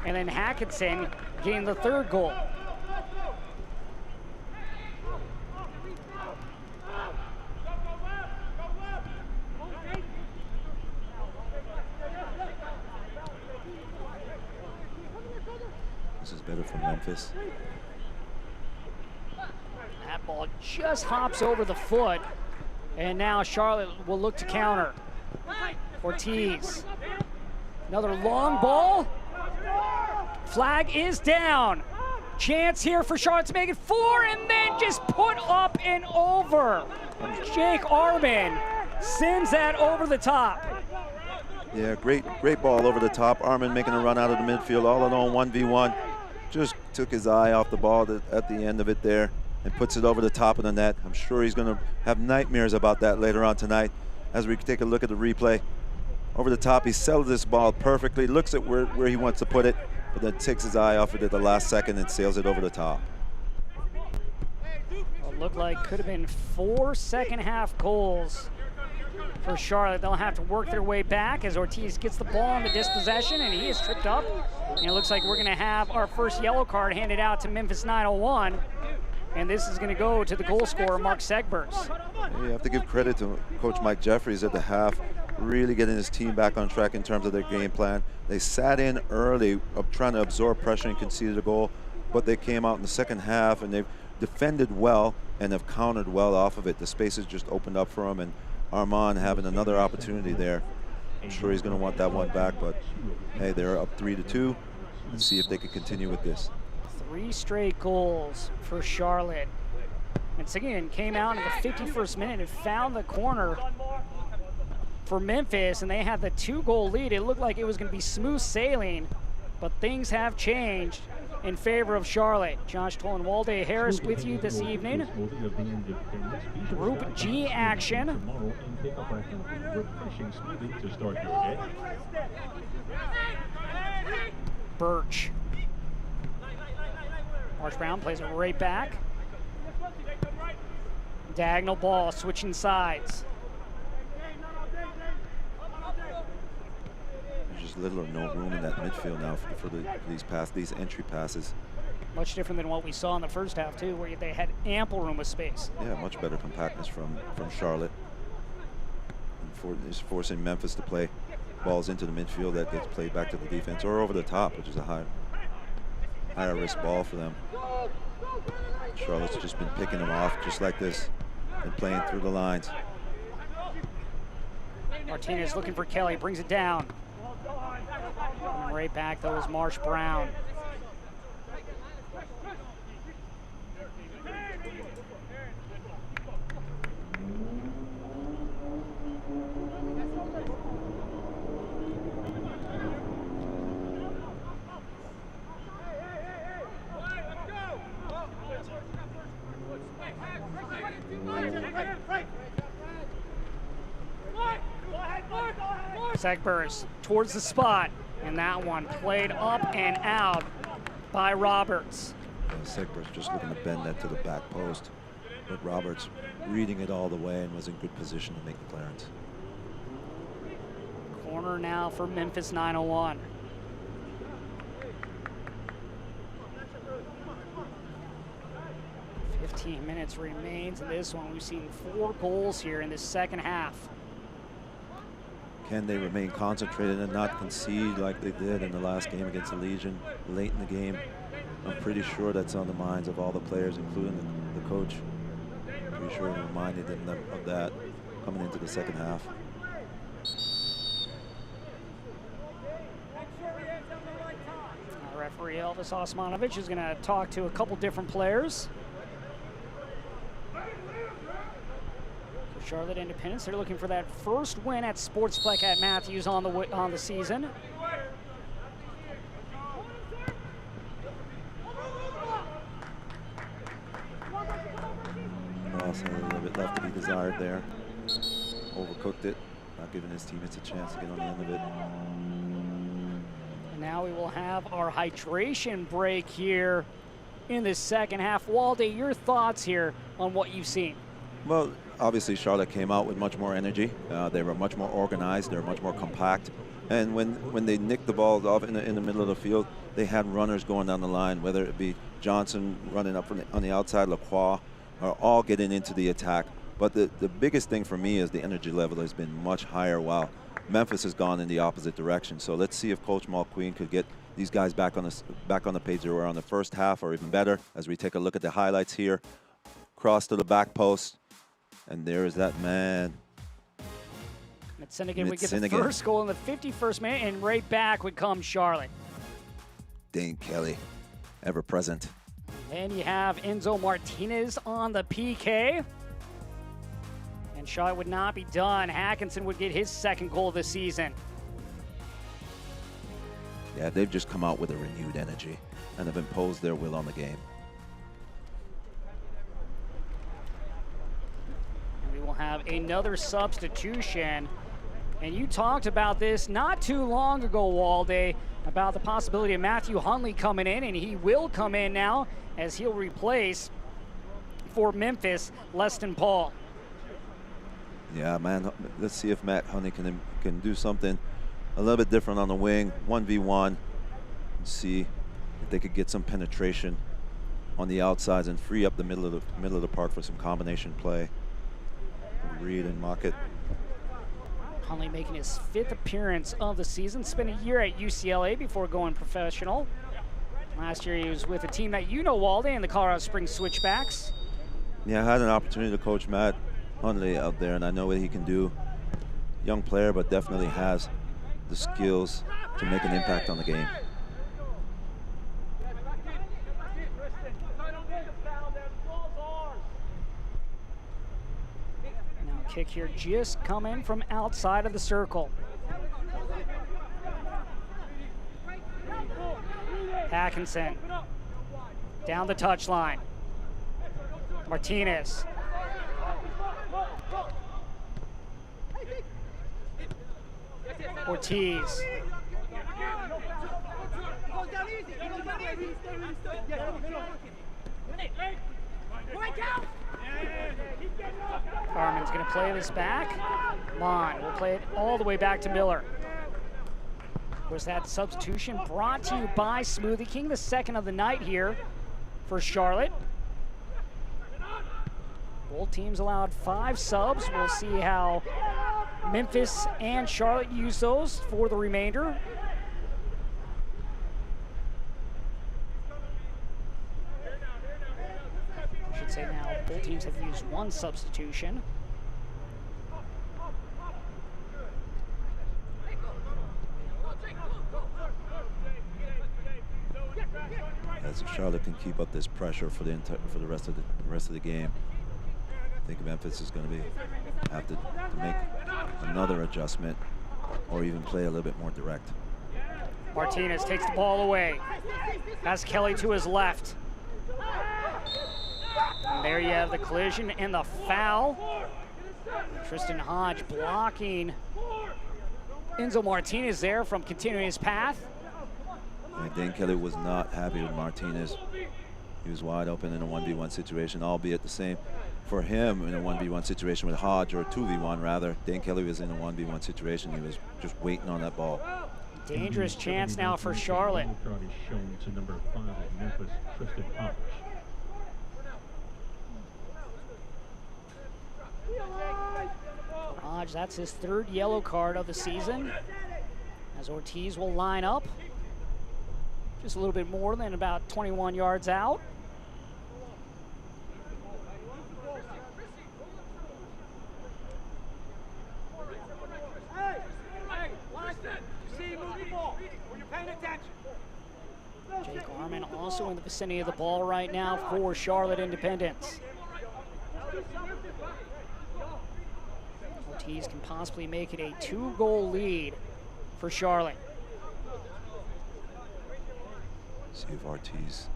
And then Hackinson getting the 3rd goal. This is better for Memphis. That ball just hops over the foot. And now Charlotte will look to counter. Ortiz. Another long ball. Flag is down. Chance here for Charlotte to make it 4 and then just put up and over. Jake Arman sends that over the top. Yeah, great ball over the top. Arman making a run out of the midfield, all alone, 1v1. Just took his eye off the ball at the end of it there and puts it over the top of the net. I'm sure he's going to have nightmares about that later on tonight as we take a look at the replay. Over the top, he settled this ball perfectly, looks at where he wants to put it, but then takes his eye off it at the last second and sails it over the top. Well, it looked like could have been 4 second-half goals for Charlotte. They'll have to work their way back as Ortiz gets the ball in the dispossession, and he is tripped up. And it looks like we're going to have our first yellow card handed out to Memphis 901. And this is going to go to the goal scorer, Mark Segbers. You have to give credit to Coach Mike Jeffries at the half, really getting his team back on track in terms of their game plan. They sat in early, trying to absorb pressure and conceded a goal, but they came out in the second half and they've defended well and have countered well off of it. The spaces just opened up for them, and Armand having another opportunity there. I'm sure he's going to want that one back, but hey, they're up 3-2. Let's see if they can continue with this. 3 straight goals for Charlotte. And Seguin came out in the 51st minute and found the corner for Memphis, and they had the 2-goal lead. It looked like it was going to be smooth sailing, but things have changed in favor of Charlotte. Josh Tolan, Walde Harris with you this evening. Group G action. Birch. Marsh Brown plays it right back. Diagonal ball, switching sides. There's just little or no room in that midfield now for these entry passes. Much different than what we saw in the first half too, where they had ample room of space. Yeah, much better compactness from Charlotte. Is forcing Memphis to play balls into the midfield that gets played back to the defense or over the top, which is a higher risk ball for them. Charlotte's just been picking them off just like this and playing through the lines. Martinez looking for Kelly, brings it down. Coming right back though is Marsh Brown. Segbers towards the spot, and that one played up and out by Roberts. Segbers just looking to bend that to the back post, but Roberts reading it all the way and was in good position to make the clearance. Corner now for Memphis 901. "15 minutes remains in this one. We've seen 4 goals here in this second half. Can they remain concentrated and not concede like they did in the last game against the Legion late in the game? I'm pretty sure that's on the minds of all the players, including the coach. Pretty sure he reminded them of that coming into the second half. Referee Elvis Osmanovic is going to talk to a couple different players. For Charlotte Independence, they're looking for that first win at Sportsplex at Matthews on the season. Also a little bit left to be desired there. Overcooked it, not giving his teammates a chance to get on the end of it. And now we will have our hydration break here in the second half. Walde, your thoughts here on what you've seen? Well, obviously Charlotte came out with much more energy. They were much more organized. They were much more compact. And when they nicked the ball off in the middle of the field, they had runners going down the line, whether it be Johnson running up on the outside, Lacroix, are all getting into the attack. But the biggest thing for me is the energy level has been much higher while Memphis has gone in the opposite direction. So let's see if Coach Mulqueen could get these guys back on the page they were on the first half, or even better, as we take a look at the highlights here. Cross to the back post, and there is that man. Mitzinnigan would get the first goal in the 51st minute, and right back would come Charlotte. Dane Kelly, ever present. And you have Enzo Martinez on the PK. And Charlotte would not be done. Hackinson would get his second goal of the season. Yeah, they've just come out with a renewed energy and have imposed their will on the game. And we will have another substitution. And you talked about this not too long ago, Walde, about the possibility of Matthew Hunley coming in, and he will come in now as he'll replace for Memphis, Leston Paul. Yeah, man, let's see if Matt Hunley can do something a little bit different on the wing, 1v1, and see if they could get some penetration on the outsides and free up the middle of the park for some combination play. Reed and Mockett. Hunley making his 5th appearance of the season. Spent a year at UCLA before going professional. Last year he was with a team that you know, Walde, in the Colorado Springs Switchbacks. Yeah, I had an opportunity to coach Matt Hunley out there, and I know what he can do. Young player, but definitely has the skills to make an impact on the game. Now kick here just coming from outside of the circle. Hackinson down the touchline. Martinez. Ortiz. Carmen's going to play this back. Mon will play it all the way back to Miller. Of course, that substitution brought to you by Smoothie King, the second of the night here for Charlotte. Both teams allowed 5 subs. We'll see how Memphis and Charlotte use those for the remainder. I should say now both teams have used 1 substitution. As if Charlotte can keep up this pressure for the rest of the game, I think Memphis is going to have to make another adjustment or even play a little bit more direct. Martinez takes the ball away. Has Kelly to his left. And there you have the collision and the foul. Tristan Hodge blocking Enzo Martinez there from continuing his path. And Dane Kelly was not happy with Martinez. He was wide open in a 1v1 situation, albeit the same for him in a 1v1 situation with Hodge, or a 2v1 rather. Dane Kelly was in a 1v1 situation. He was just waiting on that ball. Dangerous chance now for Charlotte. Is shown to number 5 of Memphis, Tristan Hodge. Hodge, that's his 3rd yellow card of the season, as Ortiz will line up just a little bit more than about 21 yards out. Harmon also in the vicinity of the ball right now for Charlotte Independence. Ortiz can possibly make it a 2-goal lead for Charlotte. See if Ortiz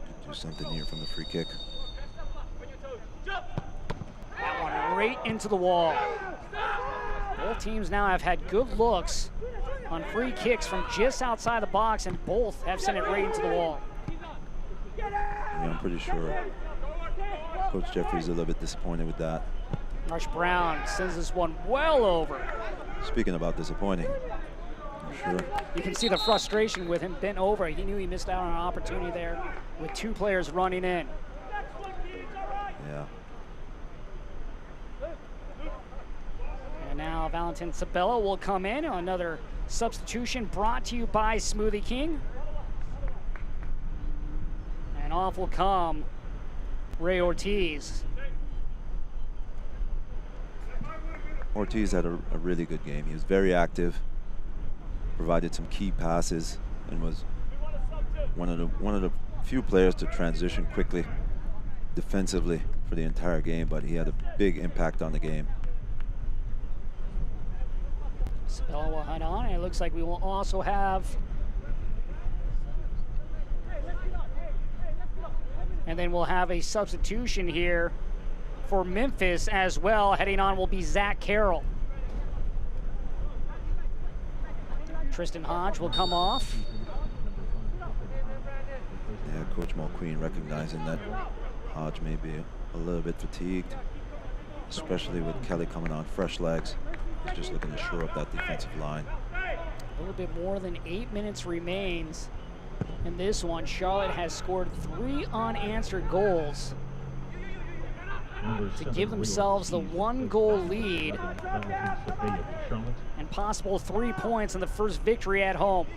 can do something here from the free kick. That one right into the wall. Both teams now have had good looks on free kicks from just outside the box, and both have sent it right into the wall. Yeah, I'm pretty sure Coach Jeffrey's a little bit disappointed with that. Marsh Brown sends this one well over. Speaking about disappointing, I'm sure. You can see the frustration with him bent over. He knew he missed out on an opportunity there with 2 players running in. Yeah. And now Valentin Sabella will come in. Another substitution brought to you by Smoothie King. And off will come Ray Ortiz. Ortiz had a really good game. He was very active, provided some key passes, and was one of the few players to transition quickly defensively for the entire game, but he had a big impact on the game. Sabella will head on, and it looks like we will also have, and then we'll have a substitution here for Memphis as well. Heading on will be Zach Carroll. Tristan Hodge will come off. Yeah, Coach Mulqueen recognizing that Hodge may be a little bit fatigued, especially with Kelly coming on fresh legs. He's just looking to shore up that defensive line. A little bit more than 8 minutes remains in this one. Charlotte has scored 3 unanswered goals to give themselves the 1-goal lead and possible 3 points in the first victory at home.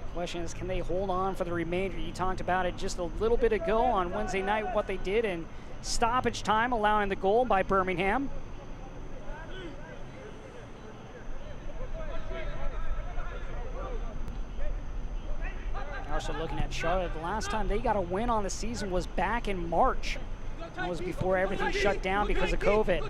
The question is, can they hold on for the remainder? You talked about it just a little bit ago on Wednesday night, what they did in stoppage time, allowing the goal by Birmingham. Also looking at Charlotte, the last time they got a win on the season was back in March. That was before everything shut down because of COVID.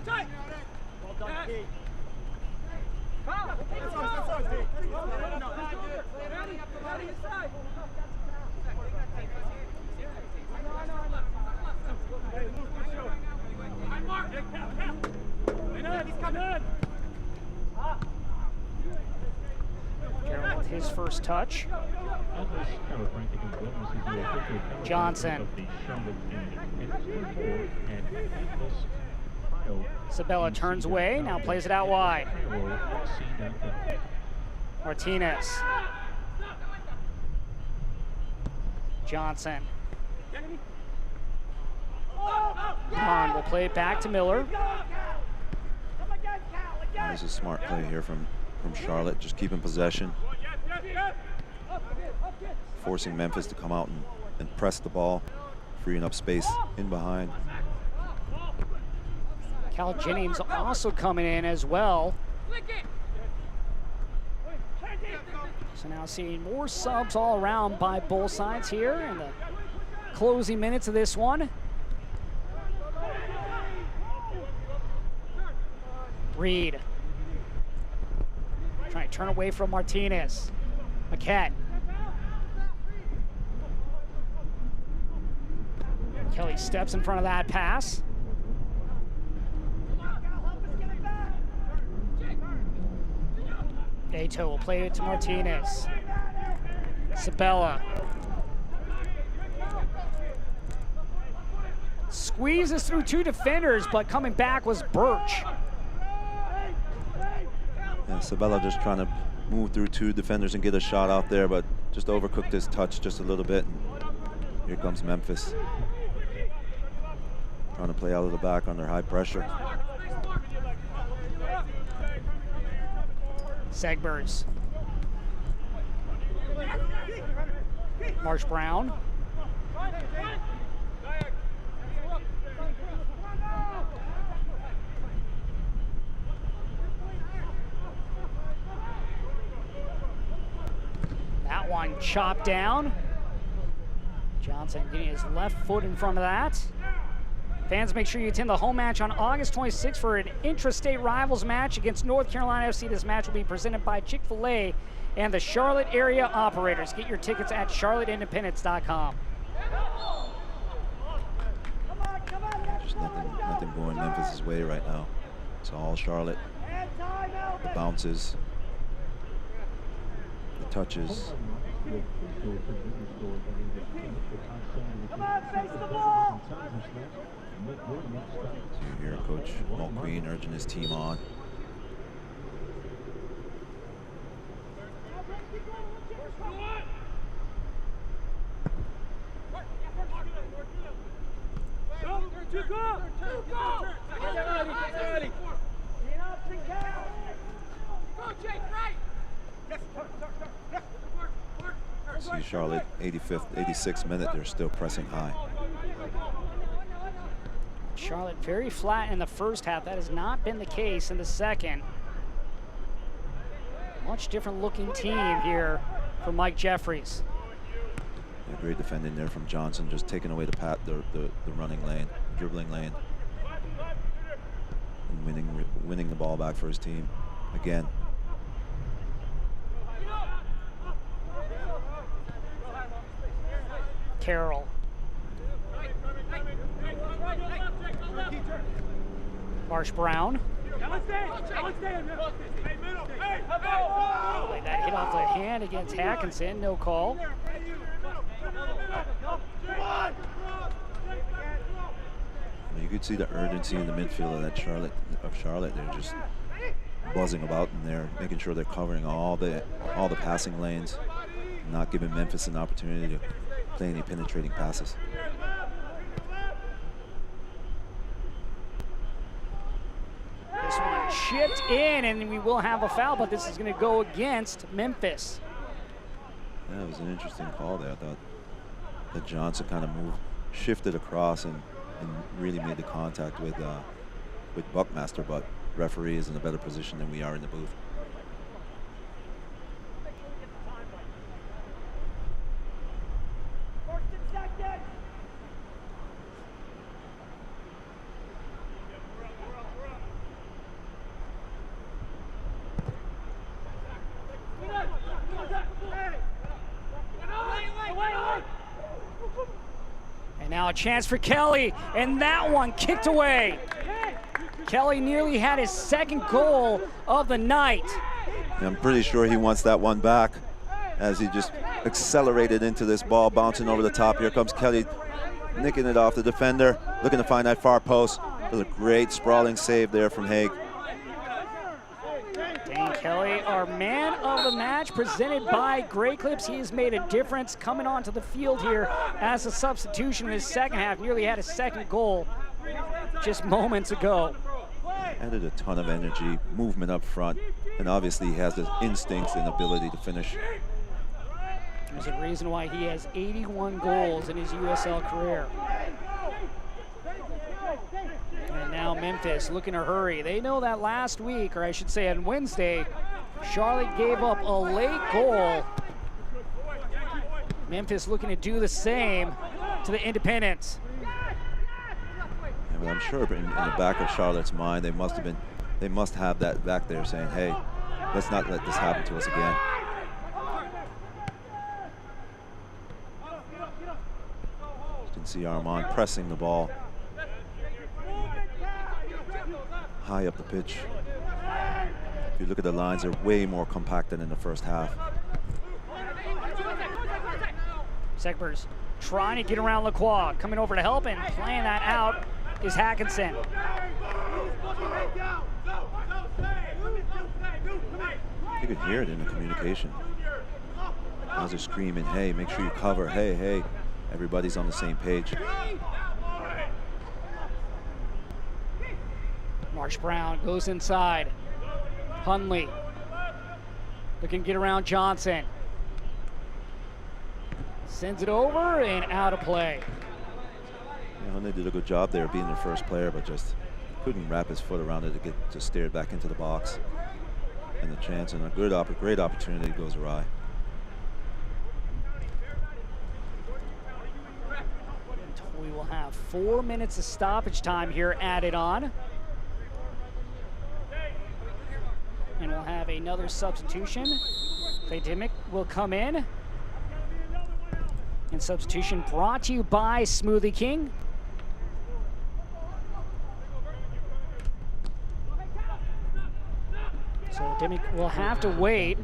Carroll with his first touch. Johnson. Sabella turns away, now plays it out wide. Martinez. Johnson. Bond will play it back to Miller. This is a smart play here from Charlotte, just keeping possession, forcing Memphis to come out and press the ball, freeing up space in behind. Cal Jennings also coming in as well. So now seeing more subs all around by both sides here in the closing minutes of this one. Reed. Trying to turn away from Martinez. Maquette. Kelly steps in front of that pass. Gato will play it to Martinez. Sabella. Squeezes through 2 defenders, but coming back was Birch. Yeah, Sabella just trying to move through 2 defenders and get a shot out there, but just overcooked his touch just a little bit. And here comes Memphis. Trying to play out of the back under high pressure. Segbers. Marsh Brown. That one chopped down. Johnson getting his left foot in front of that. Fans, make sure you attend the home match on August 26th for an intrastate rivals match against North Carolina FC. This match will be presented by Chick-fil-A and the Charlotte area operators. Get your tickets at charlotteindependence.com. Just nothing going Memphis' way right now. It's all Charlotte. The bounces, the touches. So you hear Coach Mulqueen urging his team on. See Charlotte, 86th minute, they're still pressing high. Charlotte very flat in the first half. That has not been the case in the second. Much different looking team here from Mike Jeffries. Yeah, great defending there from Johnson, just taking away the running lane, dribbling lane, and winning the ball back for his team again. Carroll. Marsh Brown. That hit off the hand against Hackinson, no call. You could see the urgency in the midfield of that Charlotte. They're just buzzing about in there, making sure they're covering all the passing lanes, not giving Memphis an opportunity to play any penetrating passes. This one chipped in, and we will have a foul, but this is going to go against Memphis. Yeah, it was an interesting call there. I thought that Johnson kind of shifted across and really made the contact with Buckmaster, but referee is in a better position than we are in the booth. And now a chance for Kelly, and that one kicked away. Kelly nearly had his second goal of the night. I'm pretty sure he wants that one back as he just accelerated into this ball, bouncing over the top. Here comes Kelly, nicking it off the defender, looking to find that far post. It was a great sprawling save there from Haig. Dane Kelly, our man of the match, presented by Grey Clips. He has made a difference coming onto the field here as a substitution in his second half. Nearly had his second goal just moments ago. Added a ton of energy, movement up front, and obviously he has the instincts and ability to finish. There's a reason why he has 81 goals in his USL career. And now Memphis looking to hurry. They know that last week, or I should say on Wednesday, Charlotte gave up a late goal. Memphis looking to do the same to the Independents. Yeah, but I'm sure in the back of Charlotte's mind, they must have that back there saying, hey, let's not let this happen to us again. You can see Armand pressing the ball high up the pitch. If you look at the lines, they're way more compact than in the first half. Segbers trying to get around Lacroix, coming over to help, and playing that out is Hackinson. You could hear it in the communication. Guys are screaming, hey, make sure you cover, hey, hey. Everybody's on the same page. Marsh Brown goes inside. Hunley looking to get around Johnson. Sends it over and out of play. Yeah, Hunley did a good job there being the first player, but just couldn't wrap his foot around it to steer it back into the box. And the chance and a great opportunity goes awry. We'll have 4 minutes of stoppage time here added on. And we'll have another substitution. Dimick will come in. And substitution brought to you by Smoothie King. So Dimick will have to wait.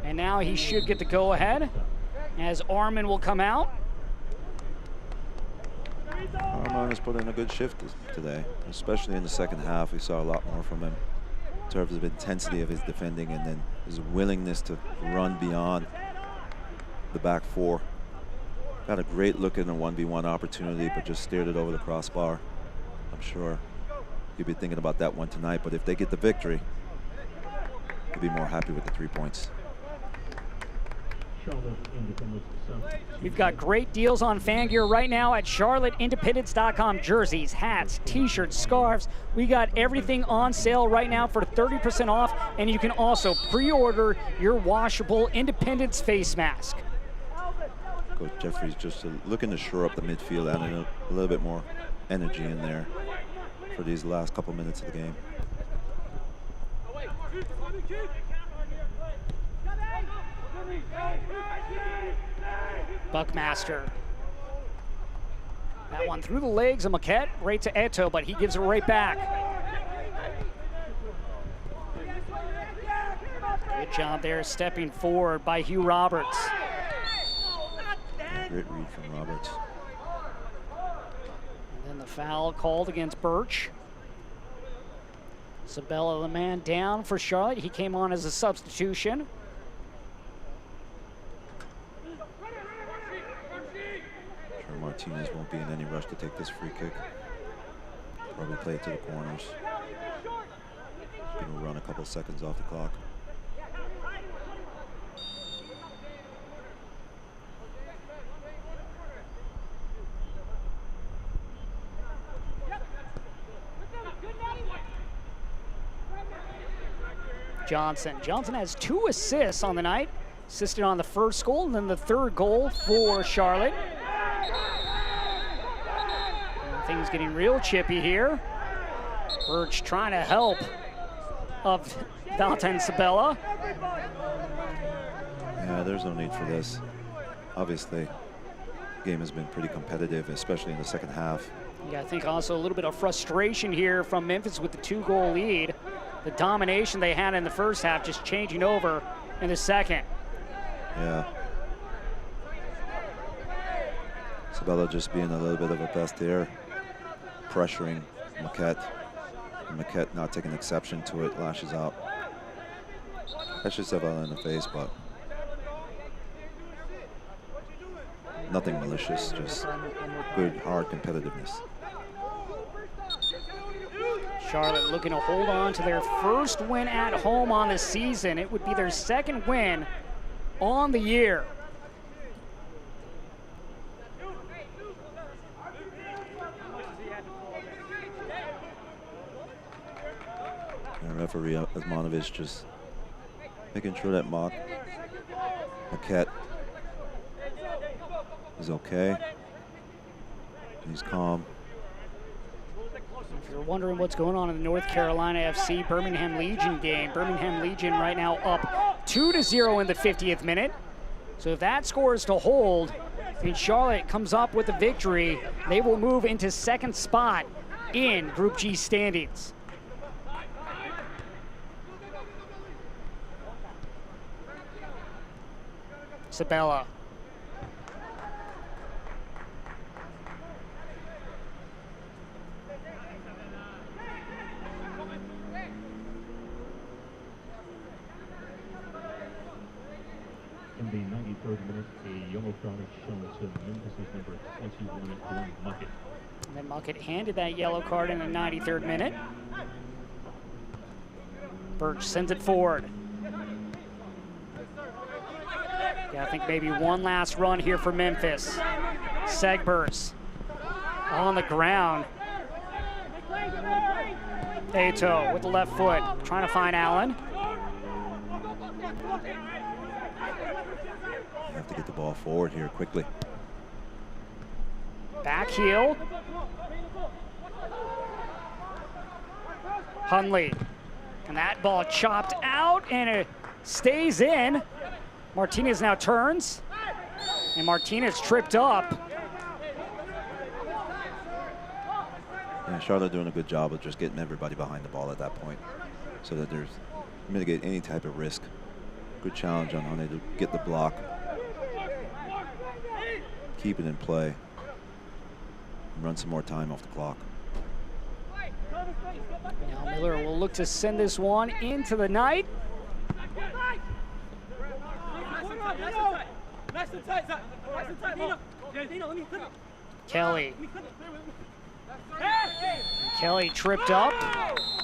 And now he should get the go-ahead as Armin will come out. Armin has put in a good shift today, especially in the second half. We saw a lot more from him in terms of intensity of his defending and then his willingness to run beyond the back four. Got a great look at a 1v1 opportunity, but just steered it over the crossbar. I'm sure he'll be thinking about that one tonight, but if they get the victory, he'll be more happy with the 3 points. We've got great deals on fan gear right now at charlotteindependence.com. Jerseys, hats, t-shirts, scarves. We got everything on sale right now for 30% off, and you can also pre-order your washable Independence face mask. Coach Jeffries just looking to shore up the midfield and a little bit more energy in there for these last couple minutes of the game. Buckmaster. That one through the legs of Maquette, right to Eto, but he gives it right back. Good job there stepping forward by Hugh Roberts. Great read from Roberts. And then the foul called against Birch. Sabella, the man down for Charlotte. He came on as a substitution. Sure, Martinez won't be in any rush to take this free kick. Probably play it to the corners. Gonna run a couple seconds off the clock. Johnson has 2 assists on the night. Assisted on the first goal and then the third goal for Charlotte. And things getting real chippy here. Birch trying to help of Valentine Sabella. Yeah, there's no need for this. Obviously, the game has been pretty competitive, especially in the second half. Yeah, I think also a little bit of frustration here from Memphis with the 2-goal lead. The domination they had in the first half just changing over in the second. Yeah. Sabella just being a little bit of a pest there, pressuring Maquette. And Maquette not taking exception to it, lashes out. Catches Sabella in the face, but nothing malicious, just good, hard competitiveness. Charlotte looking to hold on to their first win at home on the season. It would be their second win on the year. And referee Osmanovic just making sure that Maquette is okay. He's calm. If you're wondering what's going on in the North Carolina FC Birmingham Legion game, Birmingham Legion right now up 2-0 in the 50th minute. So if that score is to hold, and Charlotte comes up with a victory, they will move into second spot in Group G standings. Sabella. In the 93rd minute, a yellow card is shown to Memphis' number 21, Glenn Muckett. And then Muckett handed that yellow card in the 93rd minute. Birch sends it forward. Yeah, I think maybe one last run here for Memphis. Segbers on the ground. Eto with the left foot, trying to find Allen. You have to get the ball forward here quickly. Back heel. Hunley. And that ball chopped out, and it stays in. Martinez now turns. And Martinez tripped up. Yeah, Charlotte doing a good job of just getting everybody behind the ball at that point so that there's mitigate any type of risk. Good challenge on Hunley to get the block. Keep it in play. And run some more time off the clock. Now Miller will look to send this one into the night. Kelly. Kelly tripped up,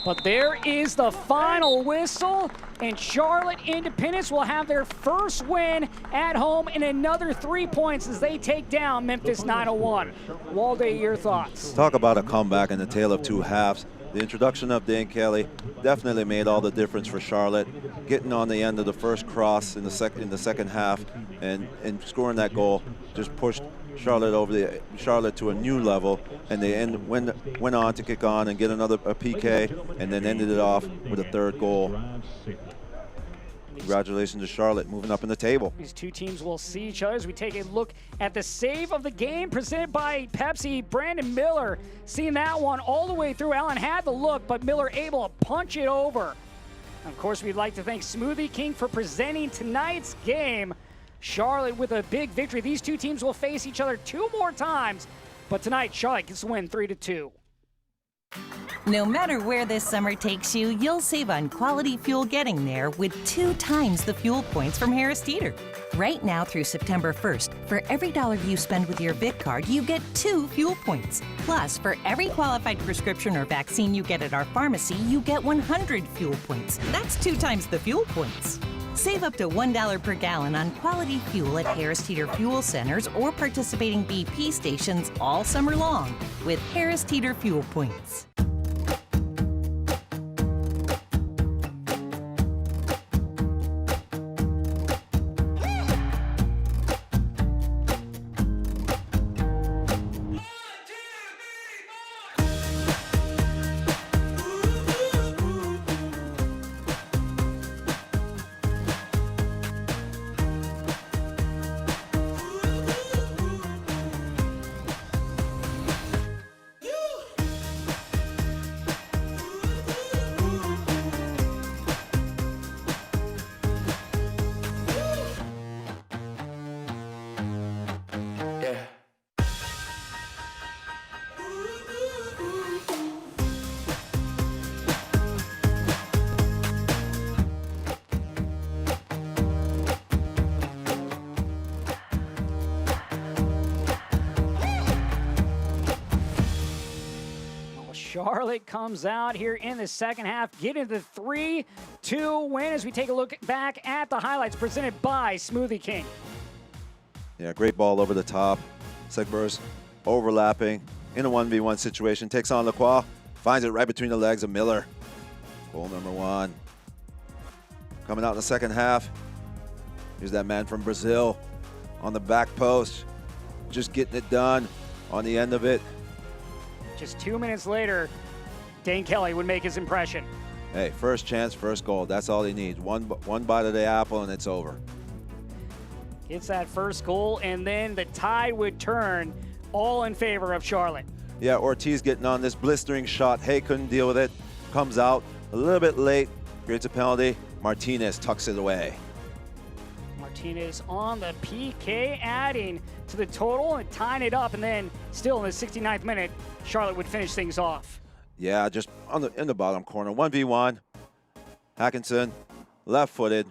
but there is the final whistle, and Charlotte Independence will have their first win at home and another 3 points as they take down Memphis 901. Walday, your thoughts? Talk about a comeback in the tale of two halves. The introduction of Dane Kelly definitely made all the difference for Charlotte, getting on the end of the first cross in the second half and scoring that goal just pushed Charlotte to a new level, and they went on to kick on and get another PK, and then ended it off with a third goal. Congratulations to Charlotte, moving up in the table. These two teams will see each other as we take a look at the save of the game presented by Pepsi. Brandon Miller, seeing that one all the way through. Allen had the look, but Miller able to punch it over. And of course, we'd like to thank Smoothie King for presenting tonight's game. Charlotte with a big victory. These two teams will face each other 2 more times, but tonight Charlotte gets the win 3-2. No matter where this summer takes you, you'll save on quality fuel getting there with 2 times the fuel points from Harris Teeter. Right now through September 1st, for every $1 you spend with your Vic card, you get 2 fuel points. Plus, for every qualified prescription or vaccine you get at our pharmacy, you get 100 fuel points. That's 2 times the fuel points. Save up to $1 per gallon on quality fuel at Harris Teeter Fuel Centers or participating BP stations all summer long with Harris Teeter Fuel Points. Charlotte comes out here in the second half, getting the 3-2 win as we take a look back at the highlights presented by Smoothie King. Yeah, great ball over the top. Segbers overlapping in a 1v1 situation. Takes on Lacroix, finds it right between the legs of Miller. Goal number 1. Coming out in the second half. Here's that man from Brazil on the back post. Just getting it done on the end of it. Just 2 minutes later, Dane Kelly would make his impression. Hey, first chance, first goal. That's all he needs. One bite of the apple and it's over. Gets that first goal, and then the tide would turn all in favor of Charlotte. Yeah, Ortiz getting on this blistering shot. Hay couldn't deal with it. Comes out a little bit late. Creates a penalty. Martinez tucks it away. Martinez on the PK, adding to the total and tying it up, and then still in the 69th minute, Charlotte would finish things off. Yeah, just in the bottom corner. 1v1. Hackinson, left-footed.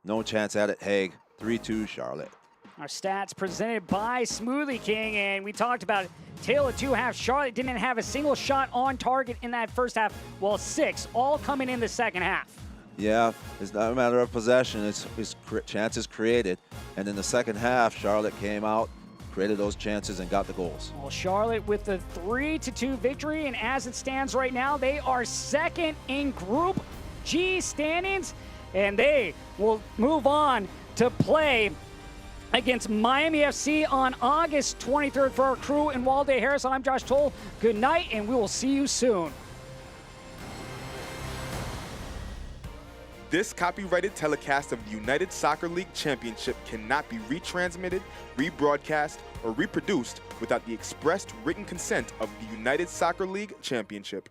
No chance at it. Haig, 3-2 Charlotte. Our stats presented by Smoothie King, and we talked about tale of 2 halves. Charlotte didn't have a single shot on target in that first half, while 6 all coming in the second half. Yeah, it's not a matter of possession. It's chances created. And in the second half, Charlotte came out, created those chances, and got the goals. Well, Charlotte with the 3-2 victory, and as it stands right now, they are second in Group G standings, and they will move on to play against Miami FC on August 23rd. For our crew in Walday Harris, I'm Josh Toll. Good night, and we will see you soon. This copyrighted telecast of the United Soccer League Championship cannot be retransmitted, rebroadcast, or reproduced without the expressed written consent of the United Soccer League Championship.